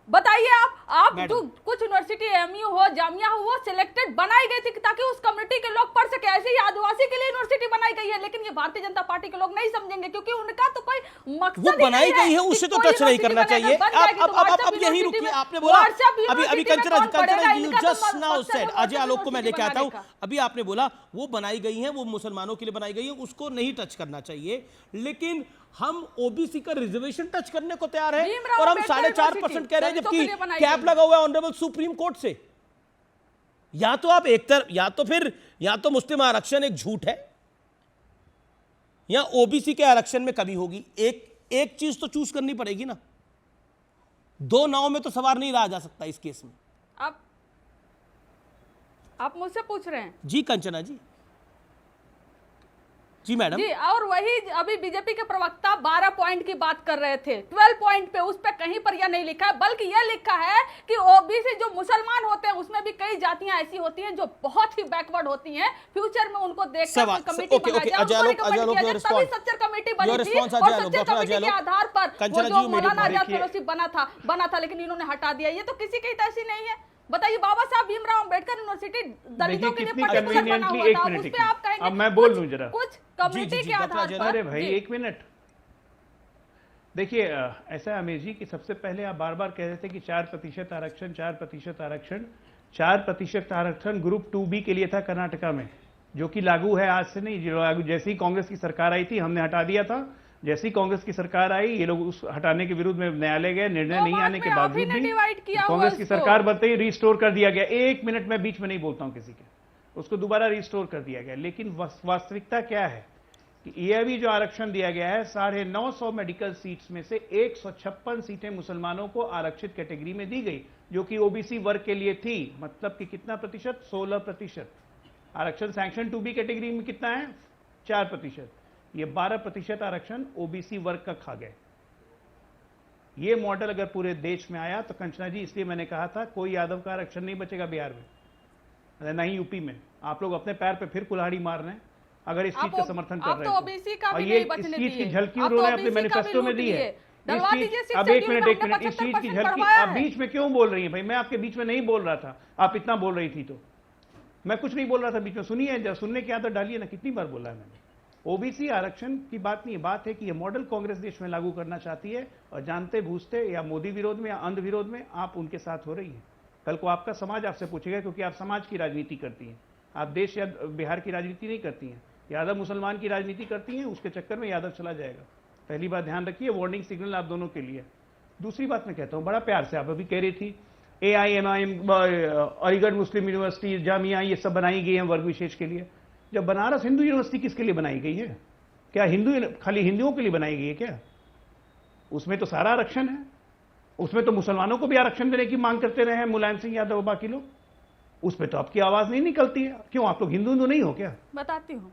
बताइए आप जो कुछ यूनिवर्सिटी एमयू हो, जामिया हो, वो सिलेक्टेड बनाई गई थी ताकि उस कम्युनिटी के लोग पढ़ सके। ऐसे ही आदिवासी के लिए यूनिवर्सिटी बनाई गई है, लेकिन ये भारतीय जनता पार्टी के लोग नहीं समझेंगे, क्योंकि उनका तो कोई मकसद वो बनाई गई है, उससे तो टच नहीं करना चाहिए। अब यही रुकिए, आपने बोला अभी कंचना जी just now said, Ajay Alok को मैं लेके आता हूं, अभी आपने बोला वो बनाई गई है, वो मुसलमानों के लिए बनाई गई है, उसको नहीं टच करना चाहिए। लेकिन हम ओबीसी का रिजर्वेशन टच करने को तैयार है और हम 4.5% कह रहे हैं, जबकि कैप लगा हुआ है ऑनरेबल सुप्रीम कोर्ट से। या तो आप या तो मुस्लिम आरक्षण एक झूठ है या ओबीसी के आरक्षण में कमी होगी। एक चीज तो चूज करनी पड़ेगी ना। दो नाव में तो सवार नहीं रहा जा सकता इस केस में। आप मुझसे पूछ रहे हैं? जी कंचना जी। जी मैडम जी। और वही अभी बीजेपी के प्रवक्ता 12 पॉइंट की बात कर रहे थे, 12 पॉइंट पे उस पे कहीं पर यह नहीं लिखा है, बल्कि यह लिखा है कि ओबीसी जो मुसलमान होते हैं उसमें भी कई जातियां ऐसी होती हैं जो बहुत ही बैकवर्ड होती हैं। फ्यूचर में उनको देखकर कमेटी बनाई जाए, तभी सच्चर कमेटी बनी थी और सच्चर कमेटी के आधार पर वो जो मौलाना आजाद फेलोशिप बना था, लेकिन इन्होंने हटा दिया। ये तो किसी की हितैषी नहीं है। बताइए, बाबा साहब भीमराव अंबेडकर यूनिवर्सिटी दलितों के लिए पर्टिकुलर बना हुआ था, उस पे आप कहेंगे अब मैं बोल लूं जरा कुछ कम्युनिटी के आधार पर। अरे भाई एक मिनट देखिए, ऐसा है अमीर जी कि सबसे पहले आप बार बार कह रहे थे कि 4% आरक्षण 4% आरक्षण ग्रुप 2B के लिए था कर्नाटका में, जो कि लागू है आज से नहीं। जो जैसे ही कांग्रेस की सरकार आई थी हमने हटा दिया था। जैसी कांग्रेस की सरकार आई, ये लोग उस हटाने के विरुद्ध में न्यायालय गए, निर्णय नहीं आने के बावजूद भी कांग्रेस की सरकार बनते ही रिस्टोर कर दिया गया। 1 मिनट में बीच में नहीं बोलता हूं किसी के, उसको दोबारा रिस्टोर कर दिया गया। लेकिन वास्तविकता क्या है कि यह भी जो आरक्षण दिया गया है, 950 मेडिकल सीट्स में से 156 सीटें मुसलमानों को आरक्षित कैटेगरी में दी गई, जो कि ओबीसी वर्ग के लिए थी। मतलब कि कितना प्रतिशत? 16%। आरक्षण सैंक्शन 2B कैटेगरी में कितना है? 4%। ये 12% आरक्षण ओबीसी वर्ग का खा गए। ये मॉडल अगर पूरे देश में आया तो कंचना जी, इसलिए मैंने कहा था कोई यादव का आरक्षण नहीं बचेगा बिहार में, नहीं यूपी में। आप लोग अपने पैर पे फिर कुल्हाड़ी मार रहे हैं अगर इस चीज का समर्थन कर रहे हैं। और ये इस चीज की झलकी उन्होंने अपने मैनिफेस्टो में दी है। अब एक मिनट इस चीज की झलकी आप बीच में क्यों बोल रही हैं? भाई मैं आपके बीच में नहीं बोल रहा था, आप इतना बोल रही थी तो मैं कुछ नहीं बोल रहा था बीच में। सुनिए, जब सुनने की आदत डालिए ना, कितनी बार बोला है मैंने। ओबीसी आरक्षण की बात नहीं है, बात है कि ये मॉडल कांग्रेस देश में लागू करना चाहती है और जानते बूझते या मोदी विरोध में या अंध विरोध में आप उनके साथ हो रही हैं। कल को आपका समाज आपसे पूछेगा, क्योंकि आप समाज की राजनीति करती हैं, आप देश या बिहार की राजनीति नहीं करती हैं, यादव मुसलमान की राजनीति करती हैं। उसके चक्कर में यादव चला जाएगा। पहली बात ध्यान रखिए, वार्निंग सिग्नल आप दोनों के लिए। दूसरी बात मैं कहता हूं, बड़ा प्यार से आप अभी कह रही थी AIMIM, अलीगढ़ मुस्लिम यूनिवर्सिटी, जामिया, ये सब बनाई गई है वर्ग विशेष के लिए। जब बनारस हिंदू यूनिवर्सिटी किसके लिए बनाई गई है? क्या खाली हिंदुओं के लिए बनाई गई है क्या? उसमें तो सारा आरक्षण है, उसमें तो मुसलमानों को भी आरक्षण देने की मांग करते रहे हैं मुलायम सिंह यादव और बाकी लोग। उसमें तो आपकी आवाज नहीं निकलती है। क्यों, आप लोग हिंदू नहीं हो क्या? बताती हूँ।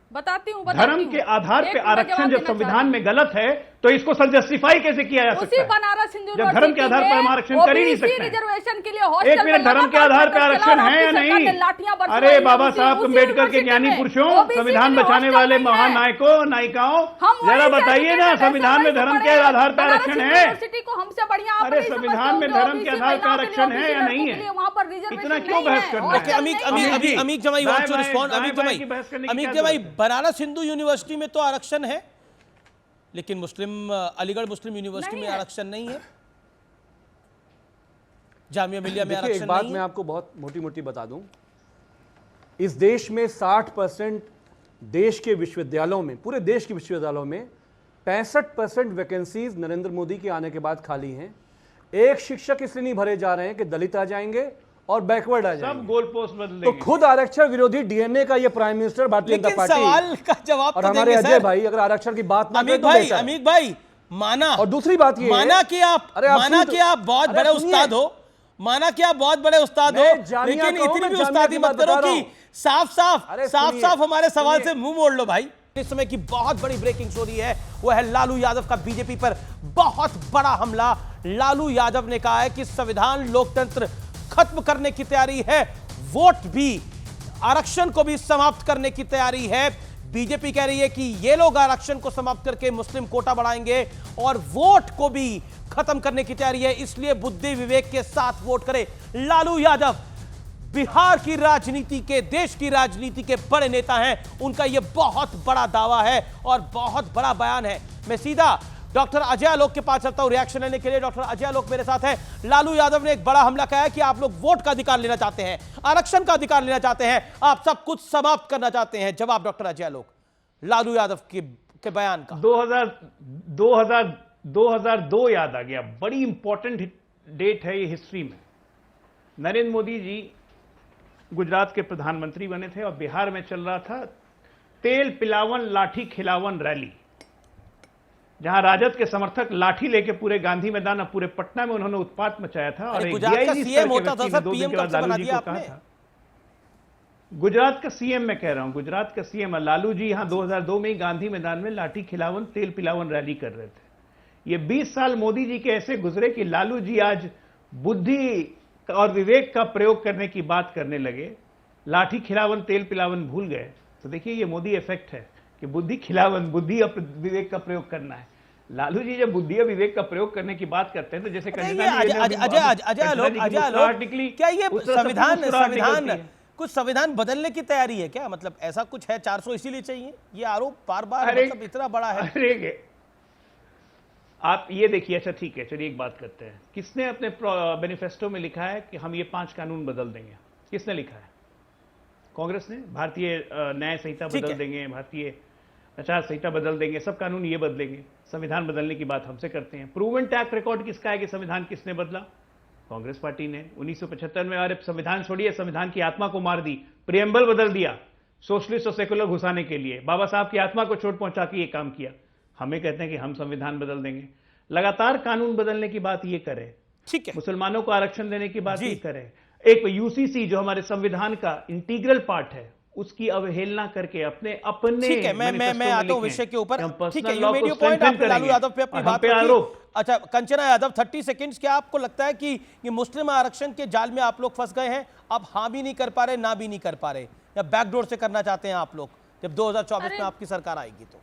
धर्म के आधार पे आरक्षण जब संविधान में गलत है तो इसको जस्टिफाई कैसे किया जा सकता है? बनारस हिंदू जब धर्म के आधार पर हम आरक्षण कर ही नहीं सकते। रिजर्वेशन के लिए एक मिनट, धर्म के आधार पर आरक्षण है या नहीं? अरे बाबा साहब अम्बेडकर के ज्ञानी पुरुषों, संविधान बचाने वाले महान नायकों नायिकाओं, जरा बताइए ना, संविधान में धर्म के आधार पर आरक्षण है? अरे संविधान में धर्म के आधार पर आरक्षण है या नहीं है? इतना क्यों बहस करना है? अमीक जमाई वांट्स टू रिस्पॉन्ड। अमीक जमाई, बनारस हिंदू यूनिवर्सिटी में तो आरक्षण है, लेकिन अलीगढ़ मुस्लिम यूनिवर्सिटी में आरक्षण नहीं है, जामिया मिलिया में आरक्षण नहीं है। एक बात मैं आपको बहुत मोटी मोटी बता दूं, इस देश में 60% देश के विश्वविद्यालयों में, पूरे देश के विश्वविद्यालयों में 65% वैकेंसीज नरेंद्र मोदी के आने के बाद खाली हैं। एक शिक्षक इसलिए नहीं भरे जा रहे हैं कि दलित आ जाएंगे और बैकवर्ड आ जाएंगे, सब गोल पोस्ट बदलेंगे। तो खुद आरक्षण विरोधी डीएनए का ये prime minister Bharatiya Janata party, सवाल का जवाब और हमारे अजय भाई अगर आरक्षण की बात ना करें, अमीक भाई माना, और दूसरी बात ये माना कि आप बहुत बड़े उस्ताद हो, माना कि आप बहुत बड़े उस्ताद हो, लेकिन इतनी भी उस्तादी मत करो कि साफ साफ हमारे सवाल से मुंह मोड़ लो भाई। इस समय की बहुत बड़ी ब्रेकिंग स्टोरी है, वो है लालू यादव का बीजेपी पर बहुत बड़ा हमला। लालू यादव ने कहा है कि संविधान लोकतंत्र खत्म करने की तैयारी है, वोट भी, आरक्षण को भी समाप्त करने की तैयारी है। बीजेपी कह रही है कि ये लोग आरक्षण को समाप्त करके मुस्लिम कोटा बढ़ाएंगे और वोट को भी खत्म करने की तैयारी है, इसलिए बुद्धि विवेक के साथ वोट करें। लालू यादव बिहार की राजनीति के, देश की राजनीति के बड़े नेता हैं, उनका यह बहुत बड़ा दावा है और बहुत बड़ा बयान है। मैं सीधा डॉक्टर अजय आलोक के पास चलता हूं रिएक्शन लेने के लिए। डॉक्टर अजय आलोक मेरे साथ है। लालू यादव ने एक बड़ा हमला कहा है कि आप लोग वोट का अधिकार लेना चाहते हैं, आरक्षण का अधिकार लेना चाहते हैं, आप सब कुछ समाप्त करना चाहते हैं। जवाब डॉक्टर अजय आलोक लालू यादव के बयान का। 2002 याद आ गया, बड़ी इंपॉर्टेंट डेट है ये हिस्ट्री में। नरेंद्र मोदी जी गुजरात के प्रधानमंत्री बने थे और बिहार में चल रहा था तेल पिलावन लाठी खिलावन रैली, जहां राजद के समर्थक लाठी लेके पूरे गांधी मैदान और पूरे पटना में उन्होंने उत्पात मचाया था। और गुजरात का सीएम होता था सर, पीएम कब से बना दिया आपने? गुजरात का सीएम मैं कह रहा हूं, गुजरात का सीएम लालू जी यहां 2002 में गांधी मैदान में लाठी खिलावन तेल पिलावन रैली कर रहे थे। ये 20 साल मोदी जी के ऐसे गुजरे कि लालू जी आज बुद्धि और विवेक का प्रयोग करने की बात करने लगे, लाठी खिलावन तेल पिलावन भूल गए। तो देखिए ये मोदी इफेक्ट है कि बुद्धि खिलावन, बुद्धि और विवेक का प्रयोग करना है। लालू जी जब बुद्धि और विवेक का प्रयोग करने की बात करते हैं तो जैसे क्या ये कुछ संविधान बदलने की तैयारी है क्या? मतलब ऐसा कुछ है, 400 इसीलिए चाहिए? ये आरोप बार बार मतलब इतना बड़ा है। अरे आप ये देखिए, अच्छा ठीक है, चलिए एक बात करते हैं। किसने अपने मैनिफेस्टो में लिखा है कि हम ये 5 कानून बदल देंगे? किसने लिखा है? कांग्रेस ने। भारतीय न्याय संहिता बदल देंगे, भारतीय आचार संहिता बदल देंगे, सब कानून ये बदलेंगे, संविधान बदलने की बात हमसे करते हैं। प्रूवन ट्रैक रिकॉर्ड किसका है कि संविधान किसने बदला? कांग्रेस पार्टी ने 1975 में। अरे संविधान छोड़िए, संविधान की आत्मा को मार दी, प्रियम्बल बदल दिया सोशलिस्ट और सेकुलर घुसाने के लिए, बाबा साहब की आत्मा को चोट पहुंचा के ये काम किया। हमें कहते हैं कि हम संविधान बदल देंगे, लगातार कानून बदलने की बात ये करे, ठीक है, मुसलमानों को आरक्षण देने की बात ये करे, एक यूसीसी जो हमारे संविधान का इंटीग्रल पार्ट है उसकी अवहेलना करके अपने ठीक है, मैं आता हूं विषय के ऊपर। ठीक है, यू मेड योर पॉइंट। आपने लालू यादव पे अपनी बात रखी। अच्छा, कंचना यादव 30 सेकंड्स, क्या आपको लगता है कि ये मुस्लिम आरक्षण के जाल में आप लोग फंस गए हैं, आप हाँ भी नहीं कर पा रहे, ना भी नहीं कर पा रहे, या बैकडोर से करना चाहते हैं आप लोग जब 2024 में आपकी सरकार आएगी? तो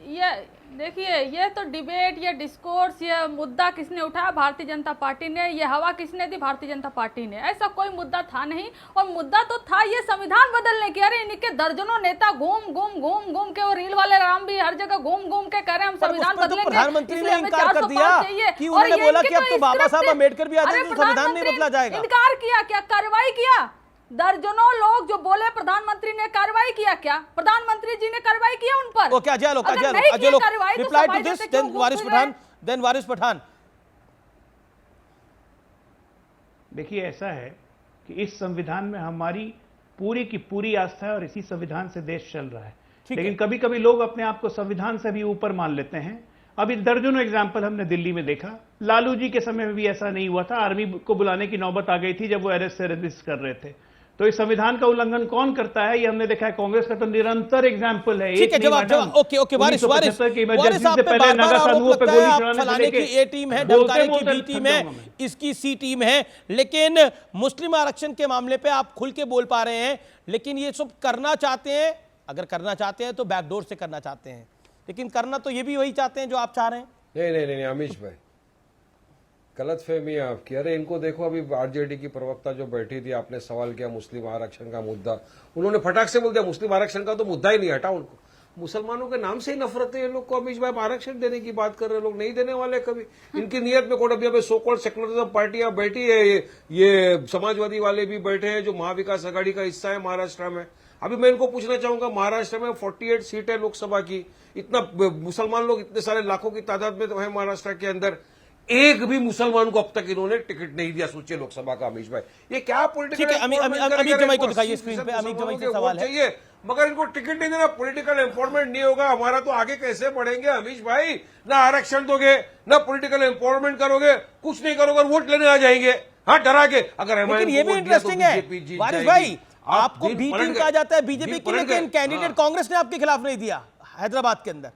ये देखिए, ये तो डिबेट, ये डिस्कोर्स, ये मुद्दा किसने उठाया? भारतीय जनता पार्टी ने। ये हवा किसने दी? भारतीय जनता पार्टी ने। ऐसा कोई मुद्दा था नहीं, और मुद्दा तो था ये संविधान बदलने की। अरे इनके दर्जनों नेता घूम के, वो रील वाले राम भी हर जगह घूम के कह रहे हैं हम संविधान बदलेंगे। प्रधानमंत्री ने इनकार कर दिया कि उन्होंने बोला कि अब तो बाबा साहब अम्बेडकर भी आते हैं तो संविधान नहीं बदला जाएगा। इनकार किया क्या? कार्रवाई किया? दर्जनों लोग जो बोले प्रधानमंत्री ने कार्रवाई किया क्या? प्रधानमंत्री जी ने कार्रवाई किया उन पर? ओके, अजय लोग रिप्लाई टू दिस, देन वारिस पठान। देखिए, ऐसा है कि इस संविधान में हमारी पूरी की पूरी आस्था है और इसी संविधान से देश चल रहा है। लेकिन कभी कभी लोग अपने आप को संविधान से भी ऊपर मान लेते हैं। अभी दर्जनों एग्जाम्पल हमने दिल्ली में देखा। लालू जी के समय में भी ऐसा नहीं हुआ था, आर्मी को बुलाने की नौबत आ गई थी जब वो अरेस्ट से रेजिस्ट कर रहे थे। तो इस संविधान का उल्लंघन कौन करता है ये हमने देखा है। कांग्रेस का तो निरंतर एग्जाम्पल है। ठीक है, जवाब ओके वारिस आप पे बार-बार आरोप लगता है आप फलाने की ए टीम है, ढमकाने की बी टीम है, इसकी सी टीम है, लेकिन मुस्लिम आरक्षण के मामले पे आप खुल के बोल पा रहे हैं। लेकिन ये सब करना चाहते हैं, अगर करना चाहते हैं तो बैकडोर से करना चाहते हैं, लेकिन करना तो ये भी वही चाहते हैं जो आप चाह रहे हैं। नहीं अमीश भाई, गलतफहमी है आपकी। अरे इनको देखो, अभी आरजेडी की प्रवक्ता जो बैठी थी, आपने सवाल किया मुस्लिम आरक्षण का मुद्दा, उन्होंने फटाक से बोल दिया मुस्लिम आरक्षण का तो मुद्दा ही नहीं हटा। उनको मुसलमानों के नाम से ही नफरत है ये लोग को। अमीश भाई, आरक्षण देने की बात कर रहे लोग, नहीं देने वाले कभी। इनकी नियत में कोई, अभी सो कॉल्ड सेक्युलरिज्म पार्टियां बैठी है, ये समाजवादी वाले भी बैठे हैं जो महाविकास आघाड़ी का हिस्सा है महाराष्ट्र में। अभी मैं इनको पूछना चाहूंगा, महाराष्ट्र में 48 सीट है लोकसभा की, इतना मुसलमान लोग इतने सारे लाखों की तादाद में तो है महाराष्ट्र के अंदर, एक भी मुसलमान को अब तक इन्होंने टिकट नहीं दिया सोचिए लोकसभा का। अमीश भाई, ये क्या पॉलिटिकल अमीश जमाई को दिखाइए स्क्रीन पे, अमीश जमाई से सवाल है। मगर इनको टिकट नहीं देना, पॉलिटिकल एम्पावरमेंट नहीं होगा हमारा, तो आगे कैसे बढ़ेंगे अमीश भाई? ना आरक्षण दोगे, ना पॉलिटिकल एम्पावरमेंट करोगे, कुछ नहीं करोगे, वोट लेने आ जाएंगे हाँ डरा के। अगर ये भी इंटरेस्टिंग है वारिस भाई, आपको बी टीम कहा जाता है बीजेपी की, लेकिन कैंडिडेट कांग्रेस ने आपके खिलाफ नहीं दिया हैदराबाद के अंदर।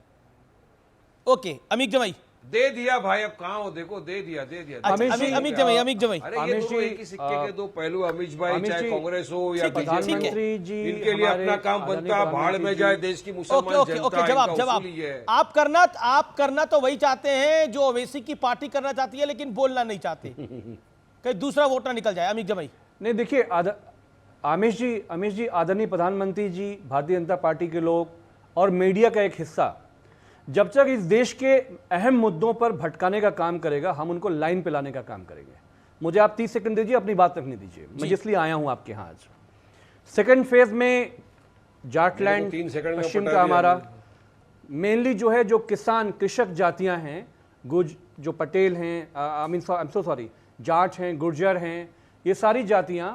ओके, अमीश जमाई दे दिया भाई, अब कहां हो देखो, दे दिया। अमीश जमाई अरे ये दोनों एक ही सिक्के के दो पहलू अमीश भाई, चाहे कांग्रेस हो या प्रधानमंत्री जी, इनके लिए अपना काम बनता, भाड़ में जाए देश की मुसलमान जनता। जवाब आप करना तो वही चाहते हैं जो ओवैसी की पार्टी करना चाहती है, लेकिन बोलना नहीं चाहते, कहीं दूसरा वोट ना निकल जाए। अमीश जमाई नहीं, देखिए अमीश जी, आदरणीय प्रधानमंत्री जी, भारतीय जनता पार्टी के लोग और मीडिया का एक हिस्सा जब तक इस देश के अहम मुद्दों पर भटकाने का काम करेगा, हम उनको लाइन पे लाने का काम करेंगे। मुझे आप 30 सेकंड दीजिए, अपनी बात रखने दीजिए। मैं जिसलिए आया हूं आपके यहाँ आज, सेकंड फेज में जाटलैंड पश्चिम का हमारा मेनली जो है, जो किसान कृषक जातियां हैं, जो पटेल हैं, जाट हैं, गुर्जर हैं, ये सारी जातियां,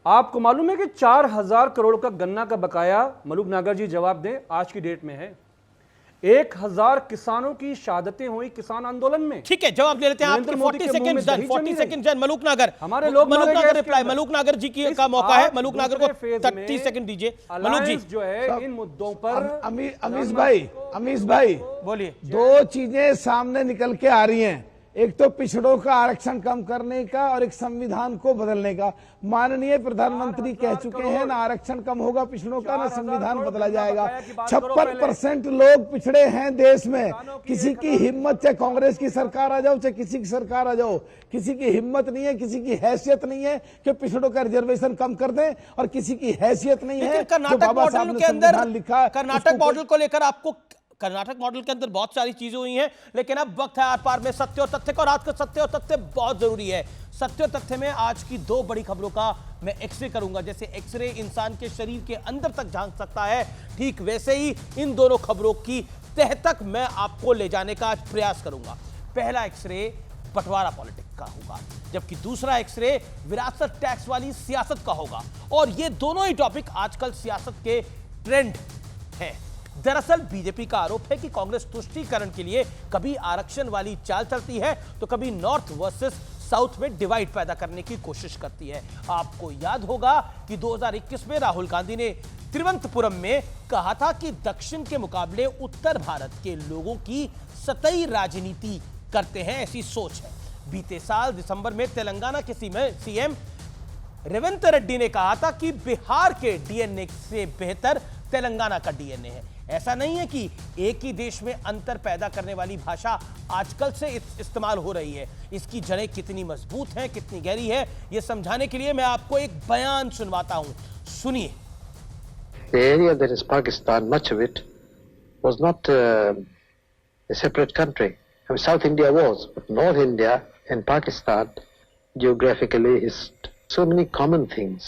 आपको मालूम है कि 4000 करोड़ का गन्ना का बकाया, मलूक नागर जी जवाब दें, आज की डेट में है। 1000 किसानों की शहादतें हुई किसान आंदोलन में। ठीक है, जवाब ले लेते हैं आपके 40 सेकंड मलूक नागर, हमारे लोग मलूक नागर रिप्लाई, मलूक नागर जी की का मौका है, मलूक नागर को 30 सेकंड दीजिए। मलूक जी जो है इन मुद्दों पर, अमीश भाई बोलिए। दो चीजें सामने निकल के आ रही हैं, एक तो पिछड़ों का आरक्षण कम करने का और एक संविधान को बदलने का। माननीय प्रधानमंत्री कह चुके हैं ना आरक्षण कम होगा पिछड़ों का, ना संविधान बदला जाएगा। 56% लोग पिछड़े हैं देश में। किसी की हिम्मत, चाहे कांग्रेस की सरकार आ जाओ, चाहे किसी की सरकार आ जाओ, किसी की हिम्मत नहीं है, किसी की हैसियत नहीं है कि पिछड़ों का रिजर्वेशन कम कर दें, और किसी की हैसियत नहीं है। कर्नाटक मॉडल के अंदर, कर्नाटक मॉडल को लेकर आपको कर्नाटक मॉडल के अंदर बहुत सारी चीजें हुई हैं, लेकिन अब वक्त है आर पार में सत्य और तथ्य का, और आज का सत्य और तथ्य बहुत जरूरी है। सत्य और तथ्य में आज की दो बड़ी खबरों का मैं एक्सरे करूंगा। जैसे एक्सरे इंसान के शरीर के अंदर तक झांक सकता है, ठीक वैसे ही इन दोनों खबरों की तह तक मैं आपको ले जाने का आज प्रयास करूंगा। पहला एक्सरे बंटवारा पॉलिटिक्स का होगा, जबकि दूसरा एक्सरे विरासत टैक्स वाली सियासत का होगा, और ये दोनों ही टॉपिक आजकल सियासत के ट्रेंड है। दरअसल बीजेपी का आरोप है कि कांग्रेस तुष्टीकरण के लिए कभी आरक्षण वाली चाल चलती है तो कभी नॉर्थ वर्सेस साउथ में डिवाइड पैदा करने की कोशिश करती है। आपको याद होगा कि 2021 में राहुल गांधी ने तिरुवनंतपुरम में कहा था कि दक्षिण के मुकाबले उत्तर भारत के लोगों की सतही राजनीति करते हैं, ऐसी सोच है। बीते साल दिसंबर में तेलंगाना के सीएम रेवंत रेड्डी ने कहा था कि बिहार के डीएनए से बेहतर तेलंगाना का डीएनए है। ऐसा नहीं है कि एक ही देश में अंतर पैदा करने वाली भाषा आजकल से इस्तेमाल हो रही है। इसकी जड़ें कितनी मजबूत हैं, कितनी गहरी है, यह समझाने के लिए मैं आपको एक बयान सुनवाता हूं, सुनिए। The area that is Pakistan, much of it was not a separate country. I mean, South India was, but North India and Pakistan geographically is so many common things.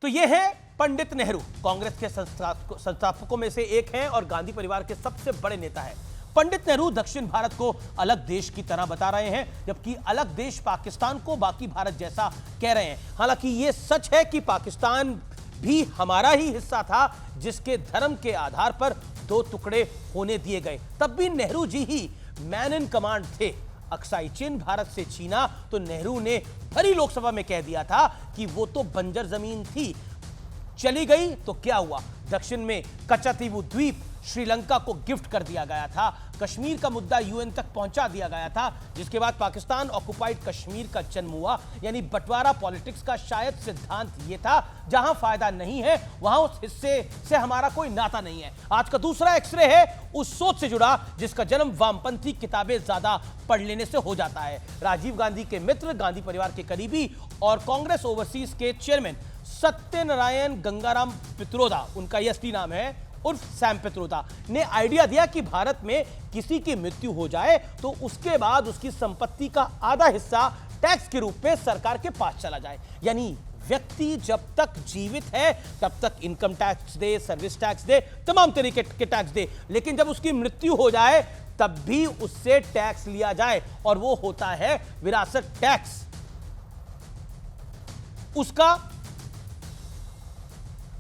तो ये है पंडित नेहरू, कांग्रेस के संस्थापकों में से एक हैं और गांधी परिवार के सबसे बड़े नेता हैं। पंडित नेहरू दक्षिण भारत को अलग देश की तरह बता रहे हैं, जबकि अलग देश पाकिस्तान को बाकी भारत जैसा कह रहे हैं। हालांकि ये सच है कि पाकिस्तान भी हमारा ही हिस्सा था, जिसके धर्म के आधार पर दो टुकड़े होने दिए गए। तब भी नेहरू जी ही मैन इन कमांड थे। अक्साई चीन भारत से छीना तो नेहरू ने भरी लोकसभा में कह दिया था कि वो तो बंजर जमीन थी, चली गई तो क्या हुआ। दक्षिण में कच्चातीवू द्वीप श्रीलंका को गिफ्ट कर दिया गया था। कश्मीर का मुद्दा यूएन तक पहुंचा दिया गया था, जिसके बाद पाकिस्तान ऑक्युपाइड कश्मीर का जन्म हुआ। यानी बंटवारा पॉलिटिक्स का शायद सिद्धांत यह था, जहां फायदा नहीं है वहां उस हिस्से से हमारा कोई नाता नहीं है। आज का दूसरा एक्सरे है उस सोच से जुड़ा जिसका जन्म वामपंथी किताबें ज्यादा पढ़ लेने से हो जाता है। राजीव गांधी के मित्र, गांधी परिवार के करीबी और कांग्रेस ओवरसीज के चेयरमैन सत्यनारायण गंगाराम पित्रोदा, उनका ये असली नाम है, उर्फ सैम पित्रोदा, ने आइडिया दिया कि भारत में किसी की मृत्यु हो जाए तो उसके बाद उसकी संपत्ति का आधा हिस्सा टैक्स के रूप में सरकार के पास चला जाए। यानी व्यक्ति जब तक जीवित है तब तक इनकम टैक्स दे, सर्विस टैक्स दे, तमाम तरीके के टैक्स दे, लेकिन जब उसकी मृत्यु हो जाए तब भी उससे टैक्स लिया जाए, और वो होता है विरासत टैक्स। उसका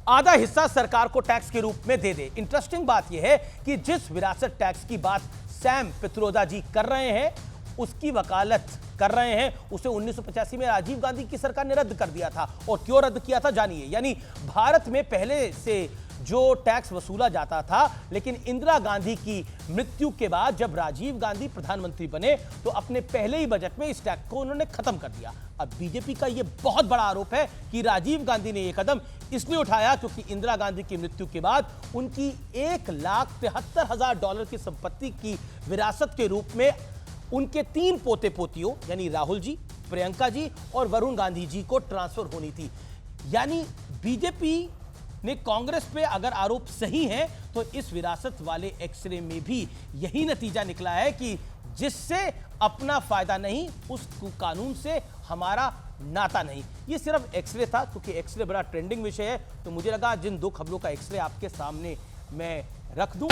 आधा हिस्सा सरकार को टैक्स के रूप में दे दे। इंटरेस्टिंग बात यह है कि जिस विरासत टैक्स की बात सैम पित्रोदा जी कर रहे हैं, उसकी वकालत कर रहे हैं, उसे 1985 में राजीव गांधी की सरकार ने रद्द कर दिया था। और क्यों रद्द किया था जानिए। यानी भारत में पहले से जो टैक्स वसूला जाता था, लेकिन इंदिरा गांधी की मृत्यु के बाद जब राजीव गांधी प्रधानमंत्री बने तो अपने पहले ही बजट में इस टैक्स को उन्होंने खत्म कर दिया। अब बीजेपी का यह बहुत बड़ा आरोप है कि राजीव गांधी ने यह कदम इसलिए उठाया क्योंकि इंदिरा गांधी की मृत्यु के बाद उनकी $1,73,000 की संपत्ति की विरासत के रूप में उनके 3 पोते पोतियों यानी राहुल जी, प्रियंका जी और वरुण गांधी जी को ट्रांसफर होनी थी। यानी बीजेपी ने कांग्रेस पे अगर आरोप सही है तो इस विरासत वाले एक्सरे में भी यही नतीजा निकला है कि जिससे अपना फायदा नहीं, उस कानून से हमारा नाता नहीं। ये सिर्फ एक्सरे था, क्योंकि एक्सरे बड़ा ट्रेंडिंग विषय है, तो मुझे लगा जिन दो खबरों का एक्सरे आपके सामने मैं रख दूं।